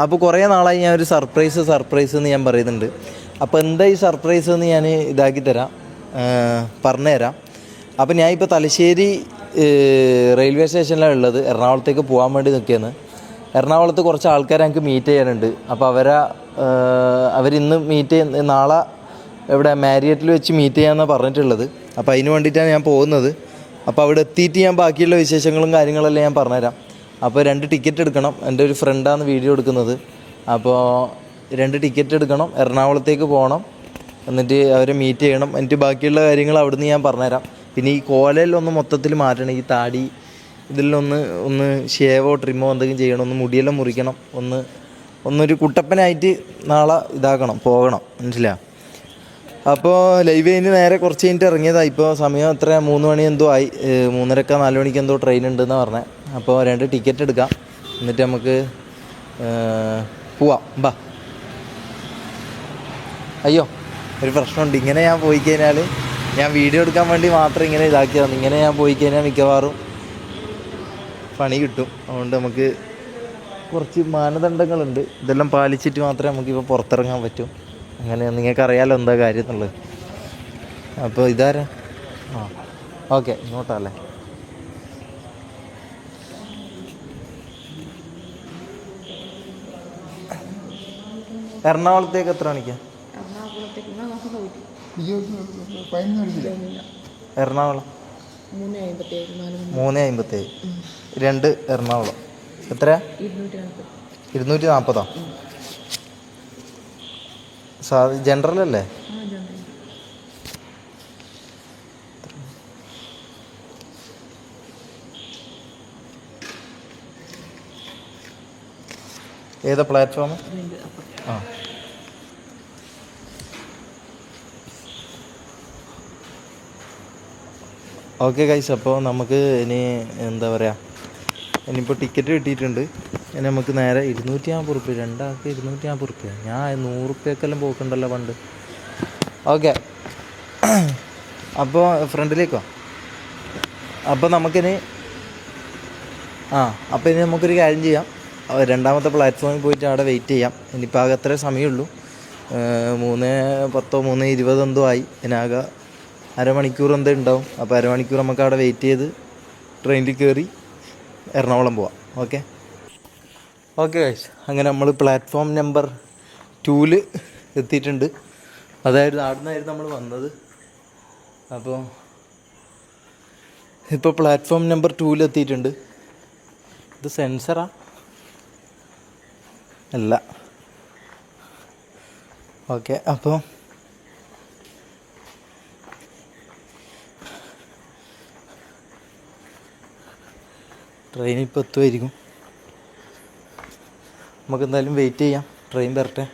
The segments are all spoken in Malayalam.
അപ്പോൾ കുറേ നാളായി ഞാൻ ഒരു സർപ്രൈസ് എന്ന് ഞാൻ പറയുന്നുണ്ട്. അപ്പോൾ എന്താ ഈ സർപ്രൈസ് എന്ന് ഞാൻ ഇതാക്കി തരാം, പറഞ്ഞുതരാം. അപ്പോൾ ഞാൻ ഇപ്പോൾ തലശ്ശേരി റെയിൽവേ സ്റ്റേഷനിലാണ് ഉള്ളത്. എറണാകുളത്തേക്ക് പോകാൻ വേണ്ടി നിൽക്കുകയാണ്. എറണാകുളത്ത് കുറച്ച് ആൾക്കാരെ എനിക്ക് മീറ്റ് ചെയ്യാനുണ്ട്. അപ്പോൾ അവരിന്ന് നാളെ ഇവിടെ മാരിയറ്റിൽ വെച്ച് മീറ്റ് ചെയ്യാമെന്നാണ് പറഞ്ഞിട്ടുള്ളത്. അപ്പോൾ അതിന് വേണ്ടിയിട്ടാണ് ഞാൻ പോകുന്നത്. അപ്പോൾ അവിടെ എത്തിയിട്ട് ഞാൻ ബാക്കിയുള്ള വിശേഷങ്ങളും കാര്യങ്ങളെല്ലാം ഞാൻ പറഞ്ഞുതരാം. അപ്പോൾ 2 ടിക്കറ്റ് എടുക്കണം. എൻ്റെ ഒരു ഫ്രണ്ടാണ് വീഡിയോ എടുക്കുന്നത്. അപ്പോൾ 2 ടിക്കറ്റ് എടുക്കണം, എറണാകുളത്തേക്ക് പോകണം, എന്നിട്ട് അവരെ മീറ്റ് ചെയ്യണം. എന്നിട്ട് ബാക്കിയുള്ള കാര്യങ്ങൾ അവിടുന്ന് ഞാൻ പറഞ്ഞുതരാം. പിന്നെ ഈ കോലയിലൊന്ന് മൊത്തത്തിൽ മാറ്റണം. ഈ താടി ഇതിലൊന്ന് ഷേവോ ട്രിമ്മോ എന്തെങ്കിലും ചെയ്യണം, ഒന്ന് മുടിയെല്ലാം മുറിക്കണം, ഒന്നൊരു കുട്ടപ്പനായിട്ട് നാളെ പോകണം, മനസ്സിലായോ? അപ്പോൾ ലൈവ് കഴിഞ്ഞ് നേരെ കുറച്ച് കഴിഞ്ഞിട്ട് ഇറങ്ങിയതാണ്. ഇപ്പോൾ സമയം എത്ര 3 മണി എന്തോ ആയി, 3:30 4 മണിക്ക് എന്തോ ട്രെയിൻ ഉണ്ടെന്നാണ് പറഞ്ഞത്. അപ്പോൾ 2 ടിക്കറ്റ് എടുക്കാം, എന്നിട്ട് നമുക്ക് പോവാം. ബാ. അയ്യോ, ഒരു പ്രശ്നമുണ്ട്. ഇങ്ങനെ ഞാൻ പോയി കഴിഞ്ഞാൽ, ഞാൻ വീഡിയോ എടുക്കാൻ വേണ്ടി മാത്രം ഇങ്ങനെ ഇതാക്കിയതാണ്. ഇങ്ങനെ ഞാൻ പോയി കഴിഞ്ഞാൽ മിക്കവാറും പണി കിട്ടും. അതുകൊണ്ട് നമുക്ക് കുറച്ച് മാനദണ്ഡങ്ങളുണ്ട്. ഇതെല്ലാം പാലിച്ചിട്ട് മാത്രമേ നമുക്കിപ്പോൾ പുറത്തിറങ്ങാൻ പറ്റൂ. അങ്ങനെ നിങ്ങൾക്കറിയാലോ എന്താ കാര്യം എന്നുള്ളത്. അപ്പോൾ ഇതാരാ? ഓക്കെ, ഇങ്ങോട്ടല്ലേ. എറണാകുളത്തേക്ക് എത്ര മണിക്കാണ്? എറണാകുളം 3:57. 2 എറണാകുളം എത്ര? 240. ജനറൽ അല്ലേ? ഏതാ പ്ലാറ്റ്ഫോം? ഓക്കെ ഗൈസ്, അപ്പോൾ നമുക്ക് ഇനി എന്താ പറയുക, ഇനിയിപ്പോൾ ടിക്കറ്റ് കിട്ടിയിട്ടുണ്ട്. ഇനി നമുക്ക് നേരെ 250 റുപ്യ, 2 ആൾക്ക് 250 റുപ്യ. ഞാൻ 100 റുപ്യക്കെല്ലാം പോക്കുണ്ടല്ലോ പണ്ട്. ഓക്കെ, അപ്പോൾ ഫ്രണ്ടിലേക്കോ. അപ്പോൾ നമുക്കിനി അപ്പോൾ ഇനി നമുക്കൊരു കാര്യം ചെയ്യാം. 2ാമത്തെ പ്ലാറ്റ്ഫോമിൽ പോയിട്ട് അവിടെ വെയിറ്റ് ചെയ്യാം. ഇനിയിപ്പോൾ ആകെ അത്രേ സമയമുള്ളൂ. 3:10 3:20 എന്തോ ആയി. ഇതിനാകെ അരമണിക്കൂർ എന്തോ ഉണ്ടാവും. അപ്പോൾ അരമണിക്കൂർ നമുക്ക് അവിടെ വെയിറ്റ് ചെയ്ത് ട്രെയിനിൽ കയറി എറണാകുളം പോവാം. ഓക്കെ ഗൈസ്, അങ്ങനെ നമ്മൾ പ്ലാറ്റ്ഫോം നമ്പർ 2-ൽ എത്തിയിട്ടുണ്ട്. അതായത് അവിടുന്നായിരുന്നു നമ്മൾ വന്നത്. അപ്പോൾ ഇപ്പോൾ പ്ലാറ്റ്ഫോം നമ്പർ 2-ൽ എത്തിയിട്ടുണ്ട്. ഇത് സെൻസറാ അല്ല. ഓക്കെ, അപ്പോൾ ട്രെയിൻ ഇപ്പോൾ എത്തുമായിരിക്കും. നമുക്ക് എന്തായാലും വെയിറ്റ് ചെയ്യാം, ട്രെയിൻ വരട്ടെ,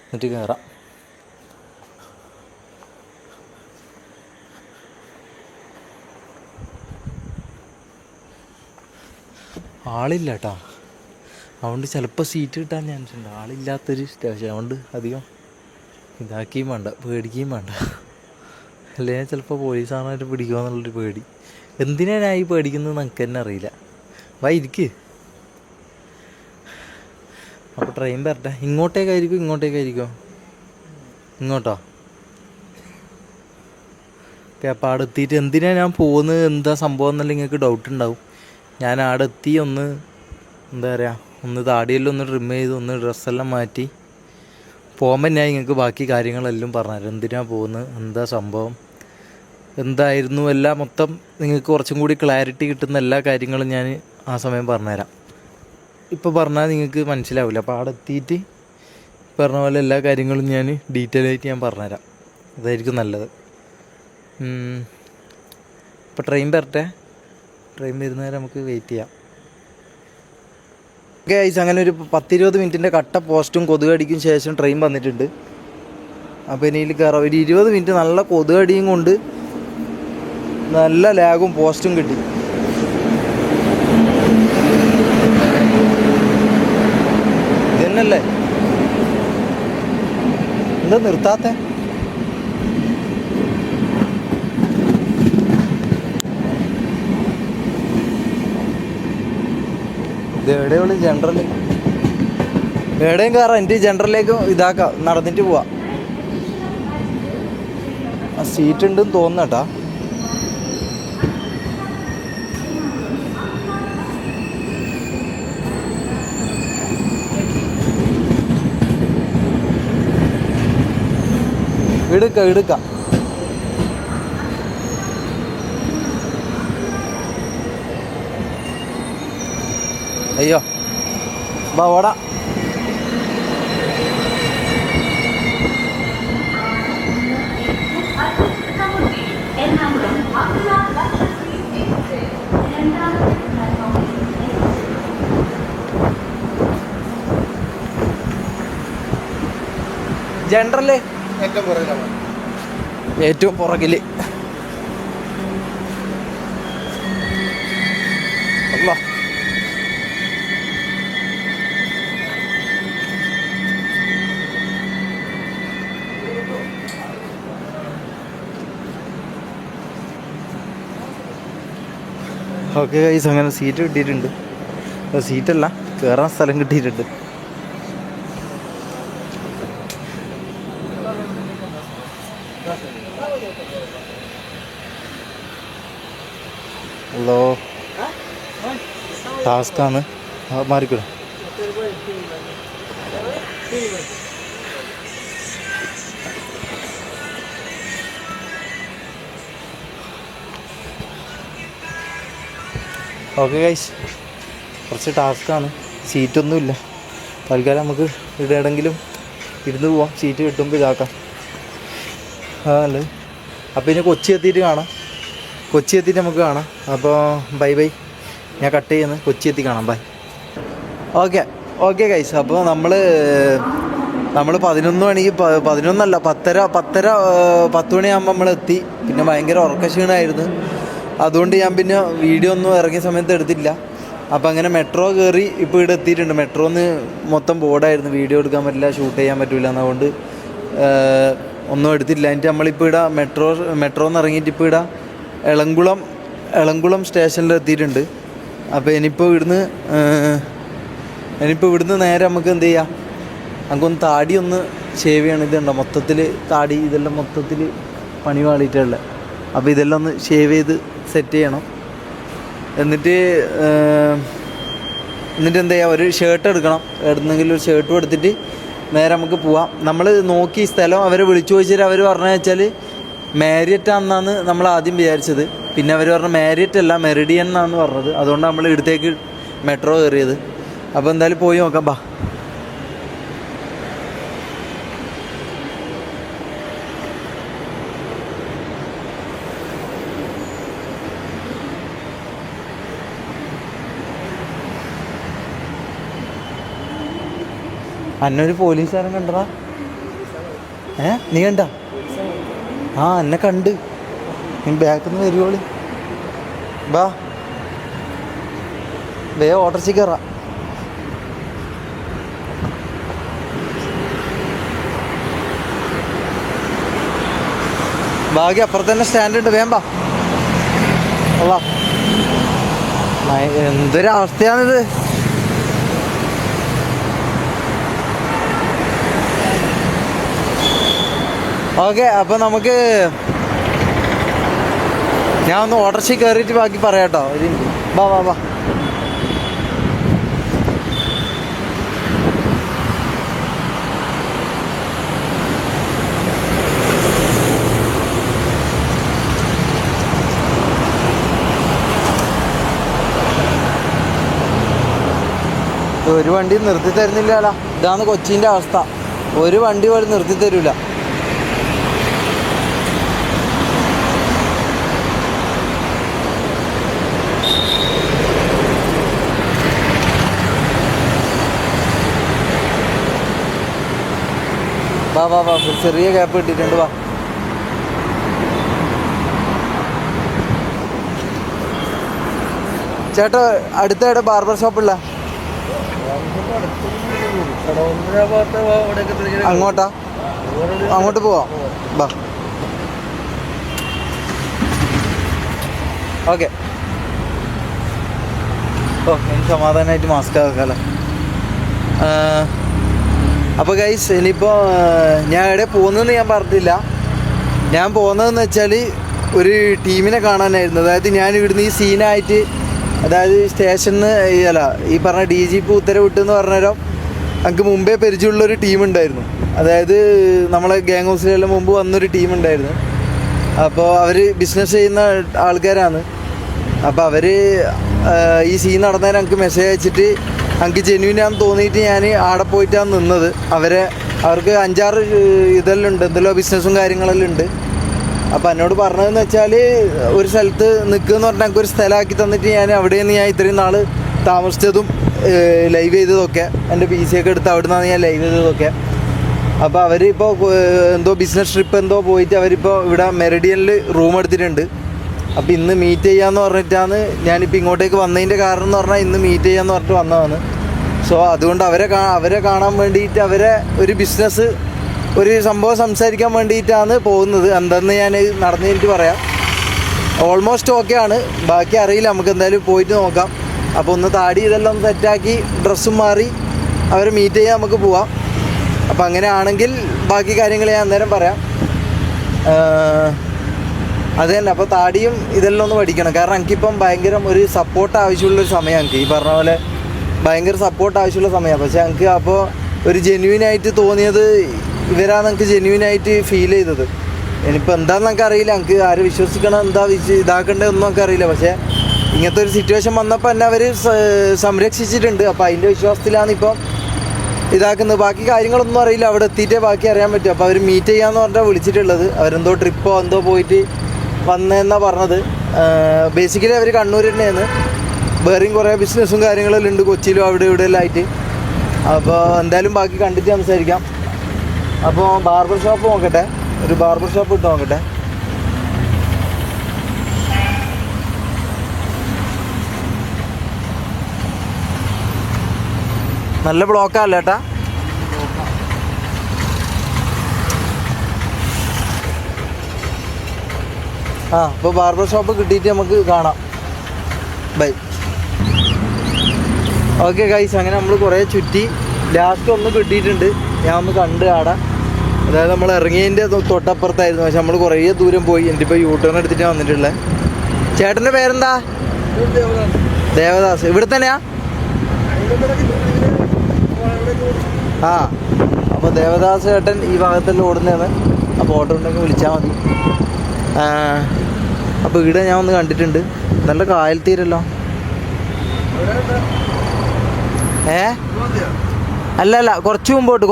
എന്നിട്ട് കയറാം. ആളില്ല കേട്ടോ, അതുകൊണ്ട് ചിലപ്പോൾ സീറ്റ് കിട്ടാൻ ചാൻസ് ഉണ്ട്. ആളില്ലാത്തൊരു സ്റ്റേഷൻ, അതുകൊണ്ട് അധികം ഇതാക്കുകയും വേണ്ട, പേടിക്കുകയും വേണ്ട. അല്ലെങ്കിൽ ചിലപ്പോൾ പോലീസാണായിട്ട് പിടിക്കുക എന്നുള്ളൊരു പേടി. എന്തിനാ ഞാൻ ഈ പേടിക്കുന്നത് നമുക്ക് തന്നെ അറിയില്ല. ഇരിക്ക്. അപ്പോൾ ട്രെയിൻ വരട്ടെ. ഇങ്ങോട്ടേക്കായിരിക്കും ഇങ്ങോട്ടോ? ഓക്കെ, അപ്പോൾ അവിടെ എത്തിയിട്ട് എന്തിനാ ഞാൻ പോകുന്നത്, എന്താ സംഭവം എന്നല്ല നിങ്ങൾക്ക് ഡൗട്ട് ഉണ്ടാവും. ഞാൻ അവിടെ എത്തി എന്താ പറയുക, ഒന്ന് താടിയെല്ലാം ഒന്ന് ട്രിം ചെയ്ത് ഒന്ന് ഡ്രസ്സെല്ലാം മാറ്റി പോകുമ്പോൾ ഞാൻ നിങ്ങൾക്ക് ബാക്കി കാര്യങ്ങളെല്ലാം പറഞ്ഞുതരാം. എന്തിനാ പോകുന്നത്, എന്താ സംഭവം, എന്തായിരുന്നു എല്ലാം മൊത്തം നിങ്ങൾക്ക് കുറച്ചും കൂടി ക്ലാരിറ്റി കിട്ടുന്ന എല്ലാ കാര്യങ്ങളും ഞാൻ ആ സമയം പറഞ്ഞുതരാം. ഇപ്പോൾ പറഞ്ഞാൽ നിങ്ങൾക്ക് മനസ്സിലാവില്ല. അപ്പോൾ അവിടെ എത്തിയിട്ട് പറഞ്ഞ പോലെ എല്ലാ കാര്യങ്ങളും ഞാൻ ഡീറ്റെയിൽ ആയിട്ട് ഞാൻ പറഞ്ഞുതരാം. അതായിരിക്കും നല്ലത്. ഇപ്പോൾ ട്രെയിൻ വരട്ടെ, ട്രെയിൻ വരുന്നവരെ നമുക്ക് വെയിറ്റ് ചെയ്യാം. ഓക്കെ ഗൈസ്, അങ്ങനെ ഒരു 10-20 മിനിറ്റിൻ്റെ കട്ട പോസ്റ്റും കൊതുകടിക്കും ശേഷം ട്രെയിൻ വന്നിട്ടുണ്ട്. അപ്പോൾ ഇനിയിൽ കയറാം. ഒരു 20 മിനിറ്റ് നല്ല കൊതുകടിയും കൊണ്ട് നല്ല ലാഗും പോസ്റ്റും കിട്ടി. ഇതന്നല്ലേ, എന്താ നിർത്താത്ത? ഇത് എവിടെയുള്ളൂ ജനറൽ? എവിടെയും കയറാം. എൻ്റെ ജനറലിലേക്ക് ഇതാക്കാം, നടന്നിട്ട് പോവാം. ആ സീറ്റ് ഉണ്ടെന്ന് തോന്നുന്നേട്ടാ. എടുക്കാം. അയ്യോ ബാ ഓടാ. ജനറല് ഏറ്റവും പുറകില്. അല്ലാ ഓക്കെ ഗൈസ്, അങ്ങനെ സീറ്റ് കിട്ടിയിട്ടുണ്ട്. സീറ്റല്ല, കയറാൻ സ്ഥലം കിട്ടിയിട്ടുണ്ട്. ഹലോ, ടാസ്ക്കാണ്. മാറിക്കൂടാ. ഓക്കെ ഗൈസ്, കുറച്ച് ടാസ്ക്കാണ്. സീറ്റൊന്നുമില്ല തൽക്കാലം. നമുക്ക് എവിടെയെങ്കിലും ഇരുന്ന് പോവാം. സീറ്റ് കിട്ടുമ്പോൾ ഇതാക്കാം. നല്ലത്. അപ്പോൾ ഇനി കൊച്ചി എത്തിയിട്ട് കാണാം. കൊച്ചി എത്തിയിട്ട് നമുക്ക് കാണാം. അപ്പോൾ ബൈ. ഞാൻ കട്ട് ചെയ്യുന്നത്. കൊച്ചി എത്തി കാണാം. ബൈ. ഓക്കെ ഗൈസ്, അപ്പോൾ നമ്മൾ 11 മണിക്ക് 11 10 മണിയാകുമ്പോൾ നമ്മളെത്തി. പിന്നെ ഭയങ്കര ഉറക്കക്ഷീണമായിരുന്നു. അതുകൊണ്ട് ഞാൻ പിന്നെ വീഡിയോ ഒന്നും ഇറങ്ങിയ സമയത്ത് എടുത്തില്ല. അപ്പോൾ അങ്ങനെ മെട്രോ കയറി ഇപ്പോൾ ഇവിടെ എത്തിയിട്ടുണ്ട്. മെട്രോന്ന് മൊത്തം ബോർഡായിരുന്നു, വീഡിയോ എടുക്കാൻ പറ്റില്ല, ഷൂട്ട് ചെയ്യാൻ പറ്റില്ല. അതുകൊണ്ട് ഒന്നും എടുത്തില്ല. എന്നിട്ട് നമ്മളിപ്പോൾ ഇവിടെ മെട്രോന്ന് ഇറങ്ങിയിട്ട് ഇപ്പോൾ ഇവിടെ എളംകുളം സ്റ്റേഷനിൽ എത്തിയിട്ടുണ്ട്. അപ്പോൾ ഇനിയിപ്പോൾ ഇവിടുന്ന് നേരെ നമുക്ക് എന്ത് ചെയ്യാം, നമുക്കൊന്ന് താടി ഒന്ന് ഷേവ് ചെയ്യണം. ഇതുണ്ടോ മൊത്തത്തിൽ താടി, ഇതെല്ലാം മൊത്തത്തിൽ പണി പാളിയിട്ടുള്ളത്. അപ്പോൾ ഇതെല്ലാം ഒന്ന് ഷേവ് ചെയ്ത് സെറ്റ് ചെയ്യണം. എന്നിട്ട് എന്ത് ചെയ്യുക, ഒരു ഷർട്ട് എടുക്കണം. എവിടുന്നെങ്കിലും ഒരു ഷർട്ടും എടുത്തിട്ട് നേരെ നമുക്ക് പോവാം. നമ്മൾ നോക്കി സ്ഥലം അവരെ വിളിച്ചു ചോദിച്ചിട്ട് അവർ പറഞ്ഞു വെച്ചാൽ മാരിയറ്റാണെന്നാണ് നമ്മൾ ആദ്യം വിചാരിച്ചത്. പിന്നെ അവർ പറഞ്ഞു മാരിയറ്റ് അല്ല, മെറിഡിയൻ എന്നാണ് പറഞ്ഞത്. അതുകൊണ്ട് നമ്മൾ ഇവിടത്തേക്ക് മെട്രോ കയറിയത്. അപ്പോൾ എന്തായാലും പോയി നോക്കാം. ബാ. അന്നൊരു പോലീസുകാരൻ കണ്ടടാ. നീ കണ്ട? എന്നെ കണ്ട്. നീ ബാക്കിൽ നിന്ന് വരുവോളി. ബാ, ഓട്ടോറിക്ഷ കയറാം. ബാക്കി അപ്പുറത്ത് തന്നെ സ്റ്റാൻഡ് ഉണ്ട്. വേമ്പാ. അല്ല, എന്തൊരവസ്ഥയാണിത്. ഓക്കെ, അപ്പോൾ നമുക്ക് ഞാൻ ഒന്ന് ഓട്ടോറിക്ഷ കയറിയിട്ട് ബാക്കി പറയാം കേട്ടോ. വാ. ഒരു വണ്ടി നിർത്തി തരുന്നില്ലല്ലോ. ഇതാണ് കൊച്ചിൻ്റെ അവസ്ഥ. ഒരു വണ്ടി പോലും നിർത്തി തരൂല. വാ ചെറിയ ഗ്യാപ്പ് കിട്ടിയിട്ടുണ്ട്. വാ. ചേട്ടാ, അടുത്ത ബാർബർ ഷോപ്പുള്ള അങ്ങോട്ട് പോവാം. ബാ. ഓക്കെ. എനിക്ക് സമാധാനമായിട്ട് മാസ്ക് ആക്കാമല്ലോ. അപ്പോൾ ഗൈസ് ഇനിയിപ്പോൾ ഞാൻ എവിടെ പോകുന്നതെന്ന് ഞാൻ പറഞ്ഞില്ല. ഞാൻ പോകുന്നതെന്ന് വെച്ചാൽ ഒരു ടീമിനെ കാണാനായിരുന്നു. അതായത് ഞാൻ ഇവിടുന്ന് ഈ സീനായിട്ട്, അതായത് സ്റ്റേഷനിൽ അല്ല ഈ പറഞ്ഞ DGP ഉത്തരവിട്ടെന്ന് പറഞ്ഞേരം നമുക്ക് മുമ്പേ പരിചയമുള്ളൊരു ടീമുണ്ടായിരുന്നു. അതായത് നമ്മളെ ഗ്യാങ് ഹൗസിലെല്ലാം മുമ്പ് വന്നൊരു ടീമുണ്ടായിരുന്നു. അപ്പോൾ അവർ ബിസിനസ് ചെയ്യുന്ന ആൾക്കാരാണ്. അപ്പോൾ അവർ ഈ സീൻ നടന്നേരം എനിക്ക് മെസ്സേജ് അയച്ചിട്ട് എനിക്ക് ജെന്യൂനാന്ന് തോന്നിയിട്ട് ഞാൻ ആടെ പോയിട്ടാണ് നിന്നത്. അവർക്ക് 5-6 ഇതെല്ലാം ഉണ്ട്, എന്തെല്ലോ ബിസിനസ്സും കാര്യങ്ങളെല്ലാം ഉണ്ട്. അപ്പോൾ എന്നോട് പറഞ്ഞതെന്ന് വെച്ചാൽ ഒരു സ്ഥലത്ത് നിൽക്കുകയെന്ന് പറഞ്ഞാൽ എനിക്കൊരു സ്ഥലമാക്കി തന്നിട്ട് ഞാൻ അവിടെ നിന്ന് ഞാൻ ഇത്രയും നാൾ താമസിച്ചതും ലൈവ് ചെയ്തതൊക്കെ എൻ്റെ PC ഒക്കെ എടുത്ത് അവിടെ നിന്നാണ് ഞാൻ ലൈവ് ചെയ്തതൊക്കെ. അപ്പോൾ അവരിപ്പോൾ എന്തോ ബിസിനസ് ട്രിപ്പ് എന്തോ പോയിട്ട് അവരിപ്പോൾ ഇവിടെ മെറിഡിയനിൽ റൂം എടുത്തിട്ടുണ്ട്. അപ്പോൾ ഇന്ന് മീറ്റ് ചെയ്യാമെന്ന് പറഞ്ഞിട്ടാണ് ഞാനിപ്പോൾ ഇങ്ങോട്ടേക്ക് വന്നതിൻ്റെ കാരണം എന്ന് പറഞ്ഞാൽ ഇന്ന് മീറ്റ് ചെയ്യാമെന്ന് പറഞ്ഞിട്ട് വന്നതാണ്. സോ അതുകൊണ്ട് അവരെ കാണാൻ വേണ്ടിയിട്ട്, അവരെ ഒരു ബിസിനസ് ഒരു സംഭവം സംസാരിക്കാൻ വേണ്ടിയിട്ടാണ് പോകുന്നത്. എന്തെന്ന് ഞാൻ നടന്നു കഴിഞ്ഞിട്ട് പറയാം. ഓൾമോസ്റ്റ് ഓക്കെ ആണ്, ബാക്കി അറിയില്ല, നമുക്ക് എന്തായാലും പോയിട്ട് നോക്കാം. അപ്പോൾ ഒന്ന് താടി ഇതെല്ലാം സെറ്റാക്കി ഡ്രസ്സും മാറി അവരെ മീറ്റ് ചെയ്യാൻ നമുക്ക് പോവാം. അപ്പോൾ അങ്ങനെ ആണെങ്കിൽ ബാക്കി കാര്യങ്ങൾ ഞാൻ അന്നേരം പറയാം. അത് തന്നെ. അപ്പോൾ താടിയും ഇതെല്ലാം ഒന്ന് പഠിക്കണം. കാരണം എനിക്കിപ്പം ഭയങ്കര ഒരു സപ്പോർട്ട് ആവശ്യമുള്ളൊരു സമയം. എനിക്ക് ഈ പറഞ്ഞ പോലെ ഭയങ്കര സപ്പോർട്ട് ആവശ്യമുള്ള സമയമാണ്. പക്ഷേ എനിക്ക് അപ്പോൾ ഒരു ജെന്യൂനായിട്ട് തോന്നിയത് ഇവരാണ് എനിക്ക് ജെന്യൂനായിട്ട് ഫീൽ ചെയ്തത്. ഇനിയിപ്പോൾ എന്താണെന്ന് എനിക്ക് അറിയില്ല, എനിക്ക് ആര് വിശ്വസിക്കണം, എന്താ ഇതാക്കേണ്ടതൊന്നും എനിക്ക് അറിയില്ല. പക്ഷേ ഇങ്ങനത്തെ ഒരു സിറ്റുവേഷൻ വന്നപ്പോൾ എന്നെ അവർ സംരക്ഷിച്ചിട്ടുണ്ട്. അപ്പോൾ അതിൻ്റെ വിശ്വാസത്തിലാണ് ഇപ്പം ഇതാക്കുന്നത്. ബാക്കി കാര്യങ്ങളൊന്നും അറിയില്ല, അവിടെ എത്തിയിട്ടേ ബാക്കി അറിയാൻ പറ്റും. അപ്പോൾ അവർ മീറ്റ് ചെയ്യാമെന്ന് പറഞ്ഞാൽ വിളിച്ചിട്ടുള്ളത്. അവരെന്തോ ട്രിപ്പോ എന്തോ പോയിട്ട് വന്നതെന്നാണ് പറഞ്ഞത്. ബേസിക്കലി അവർ കണ്ണൂർ തന്നെയാണ്. വേറെയും കുറേ ബിസിനസ്സും കാര്യങ്ങളെല്ലാം ഉണ്ട് കൊച്ചിയിലും അവിടെ ഇവിടെ എല്ലാം ആയിട്ട്. അപ്പോൾ എന്തായാലും ബാക്കി കണ്ടിട്ട് സംസാരിക്കാം. അപ്പോൾ ബാർബർ ഷോപ്പ് നോക്കട്ടെ, ഒരു ബാർബർ ഷോപ്പ് ഇട്ട് നോക്കട്ടെ. നല്ല ബ്ലോക്കല്ല ഏട്ടാ. അപ്പോൾ ബാർബർ ഷോപ്പ് കിട്ടിയിട്ട് നമുക്ക് കാണാം. ബൈ. ഓക്കെ ഗൈസ്, അങ്ങനെ നമ്മൾ കുറേ ചുറ്റി ലാസ്റ്റ് ഒന്ന് കിട്ടിയിട്ടുണ്ട്. ഞാൻ ഒന്ന് കണ്ട് ആടെ, അതായത് നമ്മൾ ഇറങ്ങിയതിൻ്റെ തൊട്ടപ്പുറത്തായിരുന്നു. പക്ഷെ നമ്മൾ കുറേ ദൂരം പോയി. എൻ്റെ ഇപ്പോൾ യൂട്ടേൺ എടുത്തിട്ടാണ് വന്നിട്ടുള്ളത്. ചേട്ടൻ്റെ പേരെന്താ? ദേവദാസ്. ഇവിടെ തന്നെയാ? അപ്പോൾ ദേവദാസ് ചേട്ടൻ ഈ ഭാഗത്തെല്ലാം ഓടുന്നതാണ്. അപ്പോൾ ഓട്ടോ ഉണ്ടെങ്കിൽ വിളിച്ചാൽ മതി. അപ്പോൾ ഇവിടെ ഞാൻ ഒന്ന് കണ്ടിട്ടുണ്ട്. നല്ല കായൽ തീരല്ലോ. അല്ല കുറച്ച് മുമ്പോട്ട്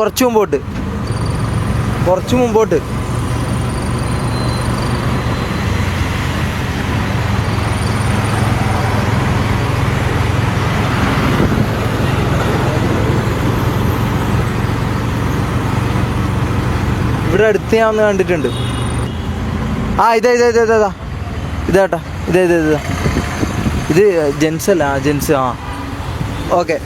ഇവിടെ അടുത്ത് ഞാൻ ഒന്ന് കണ്ടിട്ടുണ്ട്. ഇതാട്ടാ ഇത് ജെൻസ് അല്ല. ജെൻസ്. ഓക്കെ.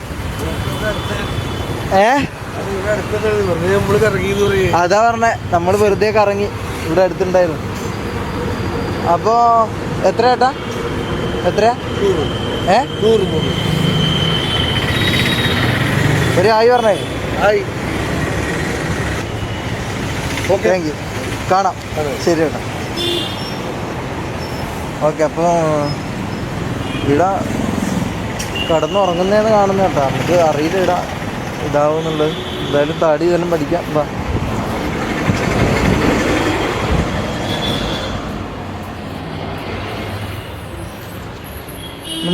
അതാ പറഞ്ഞേ, നമ്മൾ വെറുതെ കറങ്ങി ഇവിടെ അടുത്തുണ്ടായിരുന്നു. അപ്പോൾ എത്ര ഏട്ടാ? എത്രയാ? 100. ഒരു ആയി പറഞ്ഞേ. ആയി. Okay, thank you. കാണാം. ശരി ഏട്ടാ. ഓക്കെ. അപ്പോൾ ഇവിടെ കടന്നുറങ്ങുന്നതെന്ന് കാണുന്ന കേട്ടോ. നമുക്ക് അറിയില്ല ഇതാവുന്നുള്ളത്. എന്തായാലും താടി ഇതെല്ലാം പഠിക്കാം. വാ.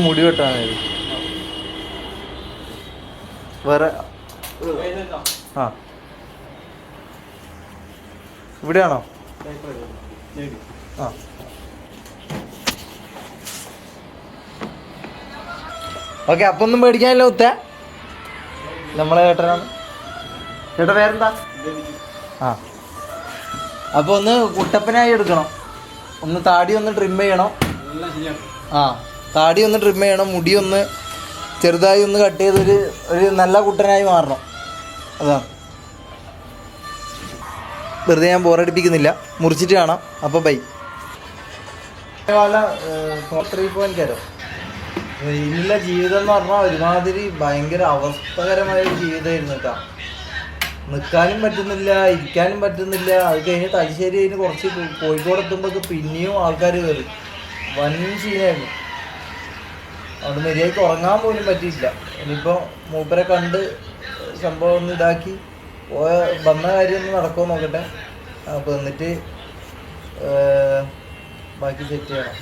മുടി വെട്ടാനായത് വേറെ. ഇവിടെയാണോ? ഓക്കെ. അപ്പം ഒന്നും പേടിക്കാനില്ല ഉത്ത. നമ്മളെ ചേട്ടനാണ്. ചേട്ടാ പേരെന്താ? അപ്പോൾ ഒന്ന് കുട്ടപ്പനായി എടുക്കണം. ഒന്ന് താടി ഒന്ന് ട്രിം ചെയ്യണം. താടി ഒന്ന് ട്രിം ചെയ്യണം. മുടി ഒന്ന് ചെറുതായി ഒന്ന് കട്ട് ചെയ്തൊരു നല്ല കുട്ടനായി മാറണം. അതാണ്. വെറുതെ ഞാൻ ബോറടിപ്പിക്കുന്നില്ല, മുറിച്ചിട്ട് കാണാം. അപ്പോൾ ബൈ. 3.0 ഇല്ല ജീവിതം എന്ന് പറഞ്ഞാൽ ഒരുമാതിരി ഭയങ്കര അവസ്ഥകരമായ ഒരു ജീവിതമായിരുന്നു കേട്ടോ. നിൽക്കാനും പറ്റുന്നില്ല, ഇരിക്കാനും പറ്റുന്നില്ല. അത് കഴിഞ്ഞ് തലശ്ശേരി കഴിഞ്ഞ് കുറച്ച് കോഴിക്കോട് എത്തുമ്പോൾ പിന്നെയും ആൾക്കാർ കയറി വൻ സീനായിരുന്നു. അതുകൊണ്ട് മര്യാദയ്ക്ക് ഉറങ്ങാൻ പോലും പറ്റിയില്ല. ഇനിയിപ്പോൾ മൂപ്പരെ കണ്ട് സംഭവം ഒന്ന് ഇതാക്കി വന്ന കാര്യം ഒന്ന് നടക്കുമോ നോക്കട്ടെ. അപ്പോൾ എന്നിട്ട് ബാക്കി സെറ്റ് ചെയ്യണം.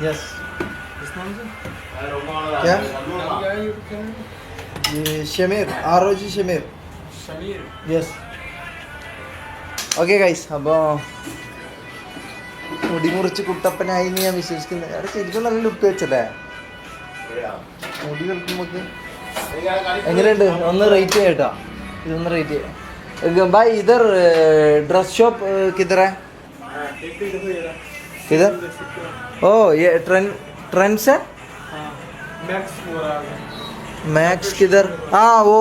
यस क्या ये Shameer ROG Shameer yes. Okay guys, അപ്പോൾ മുടി മുറിച്ച് കുട്ടപ്പനായി ഞാൻ വിശ്വസിക്കുന്നത്. അവിടെ ശരിക്കും നല്ല ലുക്ക് വെച്ചല്ലേ മുടി കളിക്കുമ്പോൾ. എങ്ങനെയുണ്ട് ഒന്ന് റേറ്റ് ചെയ്യട്ടോ, ഇതൊന്ന് റേറ്റ് ചെയ്യാം. ഭായ് ഇധർ ഡ്രസ് ഷോപ്പ് കിധർ है किधर? ओ ये ट्रेंड्स है मैक्स किधर? हाँ वो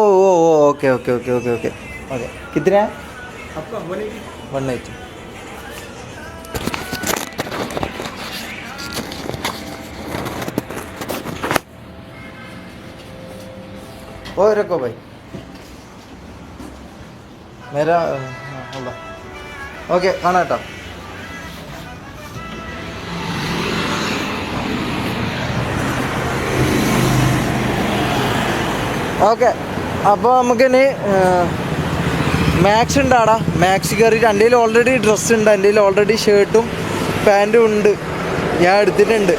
okay okay okay okay okay okay. कितने है आपका? 180. ओ रखो भाई मेरा. ഓക്കെ കാണാം കേട്ടോ. ഓക്കെ, അപ്പോൾ നമുക്കിനി മാക്സ് ഉണ്ടാടാ. മാക്സ് കയറിയിട്ട് എൻ്റെ കയ്യിൽ ഓൾറെഡി ഡ്രസ്സ് ഉണ്ട്, എൻ്റെ കയ്യിൽ ഓൾറെഡി ഷർട്ടും പാൻറ്റും ഉണ്ട്, ഞാൻ എടുത്തിട്ടുണ്ട്.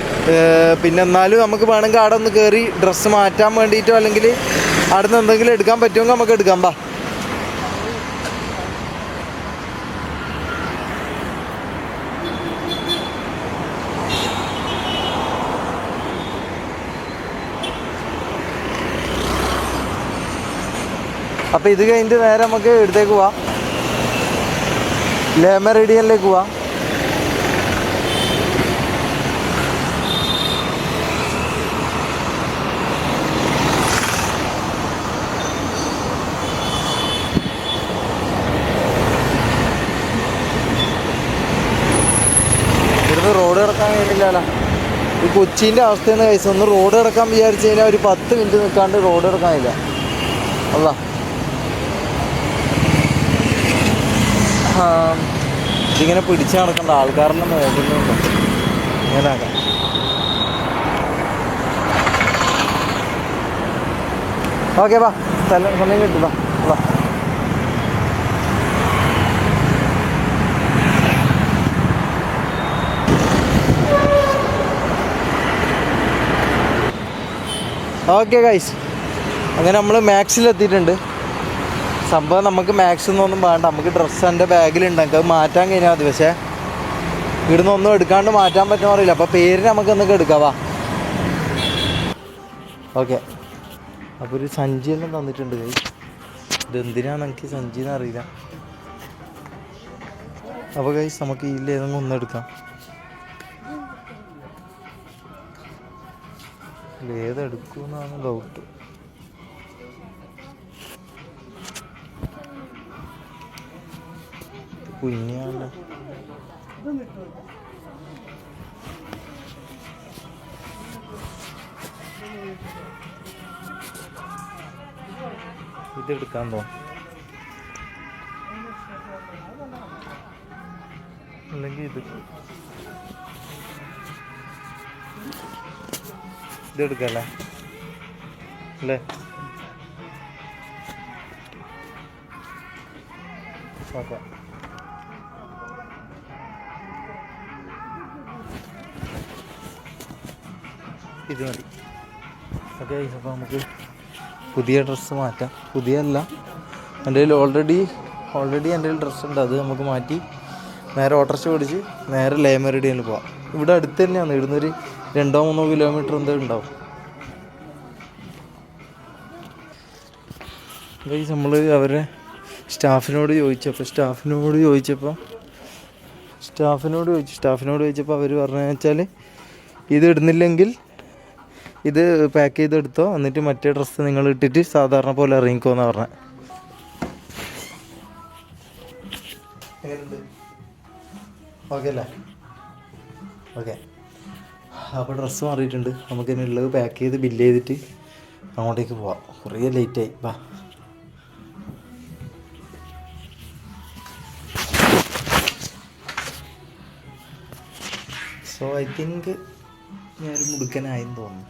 പിന്നെ എന്നാലും നമുക്ക് വേണമെങ്കിൽ അവിടെ ഒന്ന് കയറി ഡ്രസ്സ് മാറ്റാൻ വേണ്ടിയിട്ടോ അല്ലെങ്കിൽ അവിടെ നിന്ന് എന്തെങ്കിലും എടുക്കാൻ പറ്റുമെങ്കിൽ നമുക്ക് എടുക്കാം. ബാ. അപ്പോൾ ഇത് കഴിഞ്ഞിട്ട് നേരെ നമുക്ക് ഇവിടത്തേക്ക് പോവാം, ലേമറിഡിയനിലേക്ക് പോവാം. ഇവിടുന്ന് റോഡ് കിടക്കാൻ കഴിയുന്നില്ലല്ലോ. ഈ കൊച്ചീൻ്റെ അവസ്ഥയെന്ന് കഴിച്ചു. ഒന്ന് റോഡ് കിടക്കാൻ വിചാരിച്ചു കഴിഞ്ഞാൽ ഒരു 10 മിനിറ്റ് നിൽക്കാണ്ട് റോഡ് കിടക്കാനില്ല. അല്ല ഇതിങ്ങനെ പിടിച്ച് നടക്കേണ്ട ആൾക്കാരെന്നെ നോക്കുന്നുണ്ട്. ഇങ്ങനെ ആക്കാം. ഓക്കെ വാ, സമയം കിട്ടും. വാ വാ. ഓക്കെ ഗൈസ്, അങ്ങനെ നമ്മൾ മാക്സിലെത്തിയിട്ടുണ്ട്. സംഭവം നമുക്ക് മാക്സ് ഒന്നും വേണ്ട, നമുക്ക് ഡ്രസ്സ് എൻ്റെ ബാഗിലുണ്ട്, നമുക്ക് അത് മാറ്റാൻ കഴിഞ്ഞാൽ മതി. പക്ഷേ ഇവിടുന്ന് ഒന്നും എടുക്കാണ്ട് മാറ്റാൻ പറ്റുമോ അറിയില്ല. അപ്പോൾ പേരിന് നമുക്ക് എന്തൊക്കെ എടുക്കാവാ. ഓക്കെ, അപ്പോൾ ഒരു സഞ്ചിയെല്ലാം തന്നിട്ടുണ്ട് ഗൈസ്. ഇതെന്തിനാണ് എനിക്ക് സഞ്ചിന്ന് അറിയില്ല. അപ്പോൾ ഗൈസ് നമുക്ക് ഇതിലേതെങ്കിലും ഒന്നെടുക്കാം. ഏതെടുക്കുമെന്നാണ് ഡൗട്ട്. കുഞ്ഞാണല്ലോ. ഇതെടുക്കാൻ തോന്നും, അല്ലെങ്കിൽ ഇതെടുക്കല്ലേ അല്ലേ? ഓക്കെ, ഇത് മതി. ഓക്കെ, അപ്പോൾ നമുക്ക് പുതിയ ഡ്രസ്സ് മാറ്റാം. പുതിയല്ല, എൻ്റെ കയ്യിൽ ഓൾറെഡി എൻ്റെ കയ്യിൽ ഡ്രസ്സ് ഉണ്ട്. അത് നമുക്ക് മാറ്റി നേരെ ഓട്ടോറിക്ഷ പിടിച്ച് നേരെ ലേമറിഡിയനിൽ പോവാം. ഇവിടെ അടുത്ത് തന്നെയാണ്, ഇവിടുന്നൊരു 2-3 കിലോമീറ്റർ എന്താ ഉണ്ടാവും. ഗൈസ് നമ്മൾ അവരെ സ്റ്റാഫിനോട് ചോദിച്ചപ്പോൾ അവർ പറഞ്ഞതെന്ന് വെച്ചാൽ ഇത് ഇടുന്നില്ലെങ്കിൽ ഇത് പാക്ക് ചെയ്തെടുത്തോ, എന്നിട്ട് മറ്റേ ഡ്രസ്സ് നിങ്ങൾ ഇട്ടിട്ട് സാധാരണ പോലെ ഇറങ്ങിക്കോന്നാണ് പറഞ്ഞത്. ഓക്കെ അല്ലേ? ഓക്കെ. അപ്പോൾ ഡ്രസ്സ് മാറിയിട്ടുണ്ട്. നമുക്ക് ഇനി ഉള്ളത് പാക്ക് ചെയ്ത് ബില്ല് ചെയ്തിട്ട് അങ്ങോട്ടേക്ക് പോവാം. കുറേ ലേറ്റായി. വാ. സോ ഐ തിങ്ക് ഞാനൊരു മുടുക്കനായെന്ന് തോന്നുന്നു.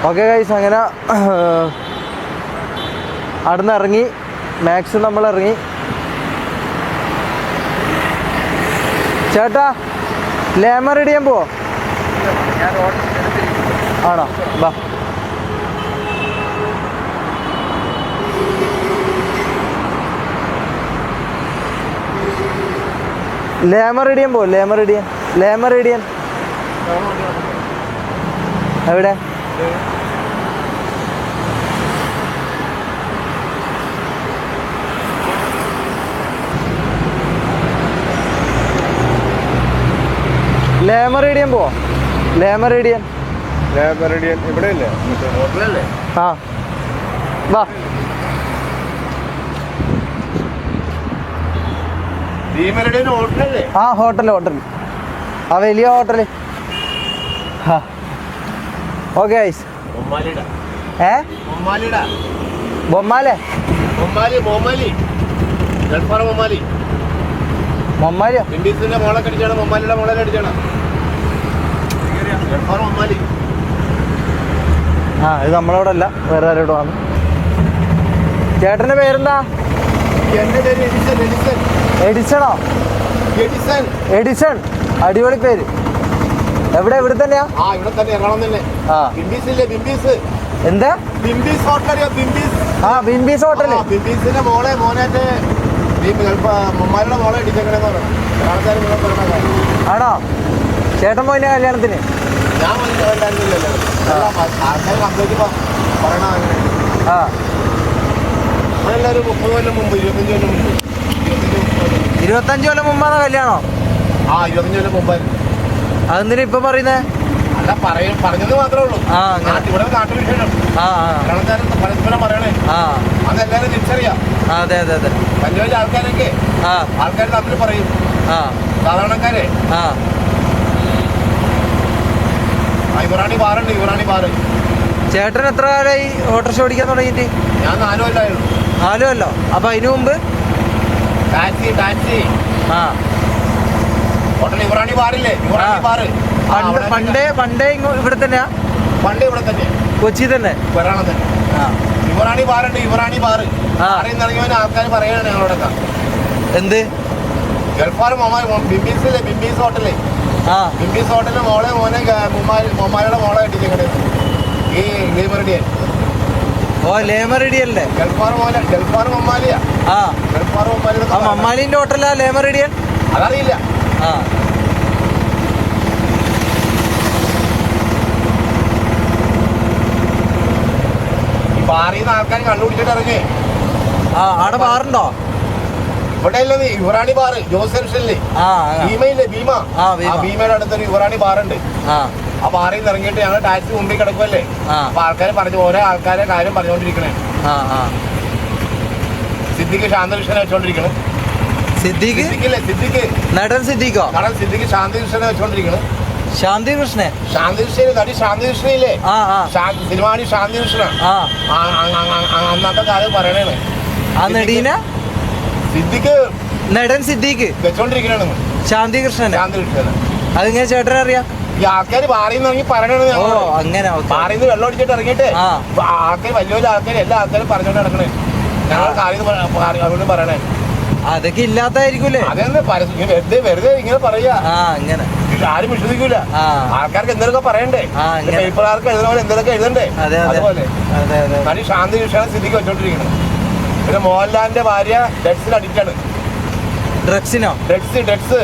ഓക്കെ ഗൈസ്, അങ്ങനെ അവിടെ നിന്ന് ഇറങ്ങി. മാക്സ് നമ്മൾ ഇറങ്ങി. ചേട്ടാ ലേമ റെഡി ചെയ്യാൻ പോവോ? ആണോ? വാ. ലേമ റെഡിയാൻ പോവോ? ലേമ റെഡിയാൻ എവിടെ? ലേമറേഡിയൻ പോവോ? ലേമറേഡിയൻ ഇവിടെ ഇല്ലേ? ആ വാ. ആ ഹോട്ടൽ ആ വലിയ ഹോട്ടല്. Okay guys. ബൊമ്മാലിയോ? ആ ഇത് നമ്മളവിടെ അല്ല, വേറെ ആരോട് വന്നു. ചേട്ടന്റെ പേരെന്താ? എഡിസണോ? എഡിസൺ. അടിപൊളി പേര്. എവിടെ? ഇവിടെ തന്നെയാ? എന്താ? ആ ബിംബീസ് ഹോട്ടല്. ആണോ? ചേട്ടൻ പോയിന്റെ കല്യാണത്തിന്? ആ 25 കൊല്ലം മുമ്പാണ് കല്യാണോ? ആ 25 കൊല്ലം മുമ്പായിരുന്നു. അതെന്തിനാ ഇപ്പൊ പറയുന്നേ? അല്ല പറഞ്ഞത് മാത്രമേ ഉള്ളൂ. ഇവിടെ നാട്ടിൽ വിഷയം പരസ്പരം പറയണേ. അതെല്ലാരും തിരിച്ചറിയാം. അതെ അതെ അതെ. വലിയ വലിയ ആൾക്കാരൊക്കെ ആൾക്കാർ തമ്മിൽ പറയും. സാധാരണക്കാരെ ഇവറാണി ബാറുണ്ട്, ഇവറാണി ബാറ്. ചേട്ടൻ എത്ര കാലമായി ഓട്ടോറിക്ഷ ഓടിക്കാൻ തുടങ്ങിയിട്ട്? ഞാൻ 4 കൊല്ലമായിരുന്നു. 4 കൊല്ലോ? അപ്പൊ അതിനു മുമ്പ് ടാക്സി ഹോട്ടൽ ഇവറാണി ബാറില്ലേ? ഇവറാണി ബാറ് പണ്ടേ ഇവിടെ തന്നെയാ? പണ്ട് ഇവിടെ തന്നെ, കൊച്ചി തന്നെ വരണം തന്നെ. ഇവറാണി ബാറുണ്ട്, ഇവറാണി ബാറ്. അറിയുന്ന ആൾക്കാർ പറയണ ഞങ്ങളോടൊക്കെ. എന്ത്? ഗൾഫാറ് ബിംബീസില്ലേ? ബിംബീസ് ഹോട്ടല്. ബിംബീസ് ഹോട്ടലിൽ മോളെ മൊമാലിയുടെ മോളെ കെട്ടിച്ചേക്കണേ ഈ ലേമറിഡിയൻ. ഓ ലേമറിഡിയൻ അല്ലേ? ഗൾഫാറ് മൊമാലിയാ. ഗൾഫാറ് മൊമാലിന്റെ ഹോട്ടലാ ലേമറിഡിയൻ? അതറിയില്ല. ഈ ബാറിന്ന് ആൾക്കാർ കണ്ടുപിടിച്ചിട്ട് ഇറങ്ങി. അവിടെ ബാറുണ്ടോ? ഇവിടെ അല്ലേ യുവറാണി ബാറ്, ജോസഫില്ലേ? ഭീമയില്ലേ? ഭീമയുടെ അടുത്തൊരു യുവറാണി ബാറുണ്ട്. ആ ബാറിൽ നിന്ന് ഇറങ്ങിയിട്ട് ഞങ്ങൾ ടാക്സി മുമ്പിൽ കിടക്കുമല്ലേ. അപ്പൊ ആൾക്കാരെ പറഞ്ഞു, ഓരോ ആൾക്കാരെ കാര്യം പറഞ്ഞുകൊണ്ടിരിക്കണേ. സിദ്ദിഖ് ശാന്തകൃഷ്ണനെ വെച്ചോണ്ടിരിക്കണം. സിദ്ദിഖില്ലേ? നടൻ സിദ്ദിഖോ? നടൻ സിദ്ദിഖ് ശാന്തകൃഷ്ണനെ വെച്ചോണ്ടിരിക്കണം. ശാന്തികൃഷ്ണൻ? ശാന്തികൃഷ്ണൻ നടി ശാന്തികൃഷ്ണയില്ലേ? സിനിമാണി ശാന്തികൃഷ്ണ. അന്നത്തെ കാലം പറയണേ. ആ നടീന സിദ്ദിഖ്, നടൻ സിദ്ദിഖ് വെച്ചോണ്ടിരിക്കണ ശാന്തികൃഷ്ണൻ. അതെങ്ങനെ ചേട്ടൻ അറിയാം? ഈ ആൾക്കാർ ബാറിന്ന് ഇറങ്ങി പറയണത്. അങ്ങനെ ബാറിന്ന് വെള്ളം അടിച്ചിട്ട് ഇറങ്ങിയിട്ട് ആൾക്കാർ വലിയ വലിയ ആൾക്കാർ എല്ലാ ആൾക്കാരും പറഞ്ഞോണ്ട് നടക്കണേ. ഞങ്ങൾ കാര്യം പറയണേ. അതൊക്കെ ഇല്ലാത്തായിരിക്കൂലേ? അതെന്താ വെറുതെ ഇങ്ങനെ പറയാ. അങ്ങനെ ആരും വിശ്വസിക്കൂല. ആൾക്കാർക്ക് എന്തൊക്കെ പറയണ്ടേ? പേപ്പറുകാർക്ക് എഴുതുന്ന പോലെ എന്തൊക്കെ എഴുതണ്ടേ? അതുപോലെ നടി ശാന്തികൃഷ്ണൻ സിദ്ദിഖ് വെച്ചോണ്ടിരിക്കണം. പിന്നെ മോഹൻലാലിന്റെ ഭാര്യ ഡ്രഗ്സിന് അഡിക്റ്റാണ്. ഡ്രഗ്സിനോ? ഡ്രഗ്സ്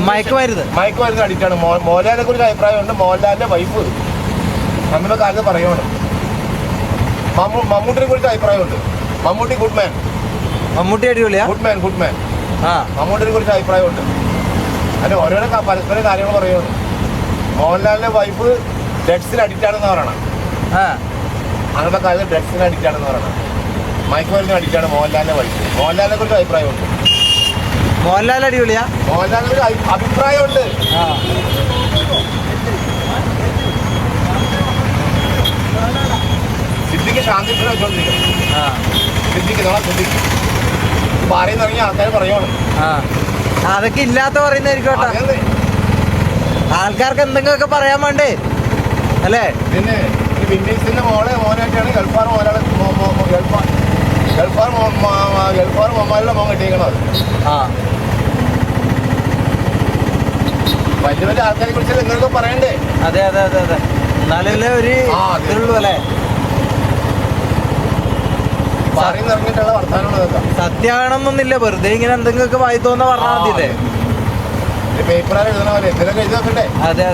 മയക്കുമരുന്ന് അഡിക്റ്റാണ്. മോഹൻലാലിനെ കുറിച്ച് അഭിപ്രായമുണ്ട്. മോഹൻലാലിന്റെ വൈഫ് നമ്മുടെ കാലത്ത് പറയുവാണ്. മമ്മൂട്ടിനെ കുറിച്ച് അഭിപ്രായമുണ്ട്. Mammootty good man. മമ്മൂട്ടി അടിപൊളിയാ. Good man. മമ്മൂട്ടിനെ കുറിച്ച് അഭിപ്രായമുണ്ട്. അതിന് ഓരോരോ പരസ്പരം കാര്യങ്ങൾ പറയുന്നു. മോഹൻലാലിന്റെ വൈഫ് ഡ്രഗ്സിന് അഡിക്റ്റ് ആണെന്ന് പറയണം. അങ്ങനത്തെ കാലത്ത് ഡ്രഗ്സിന് അഡിക്റ്റ് ആണെന്ന് പറയണം. മയക്കുമരുന്ന് അഡിക്റ്റാണ് മോഹൻലാലിന്റെ വൈഫ്. മോഹൻലാലിനെ കുറിച്ച് അഭിപ്രായമുണ്ട്. മോഹൻലാൽ അടിപൊളിയാ. മോഹൻലാലിന് അഭിപ്രായമുണ്ട്. സിദ്ദിഖ് ശാന്തി വെച്ചോണ്ടിരിക്കും. സിദ്ദിഖ് പറയുന്ന ഇറങ്ങിയ ആൾക്കാർ പറയുവാണ്. അതൊക്കെ ഇല്ലാത്ത പറയുന്നതായിരിക്കും. ആൾക്കാർക്ക് എന്തെങ്കിലുമൊക്കെ പറയാൻ വേണ്ടേ അല്ലേ? പിന്നെ ബിൻഡീസിന്റെ മോനായിട്ടാണ് ഗൾഫാർ മൊമാലിയുടെ മോൻ കിട്ടിയിരിക്കണത്. വലിയ വലിയ ആൾക്കാരെ കുറിച്ച് എന്തൊക്കെ പറയണ്ടേ? അതെ എന്നാലല്ലേ ഒരു ഇതുള്ളൂ അല്ലേ? പറയുന്നിറങ്ങിയിട്ടുള്ള വർത്താനങ്ങളൊക്കെ സത്യമാണെന്നൊന്നില്ല. വെറുതെ ഇങ്ങനെ എന്തെങ്കിലുമൊക്കെ വായി തോന്നുന്ന പറഞ്ഞാൽ മതിയല്ലേ? പേപ്പറാൽ എഴുതണ പോലെ എന്തെങ്കിലും എഴുതി നോക്കണ്ടേ? അതെ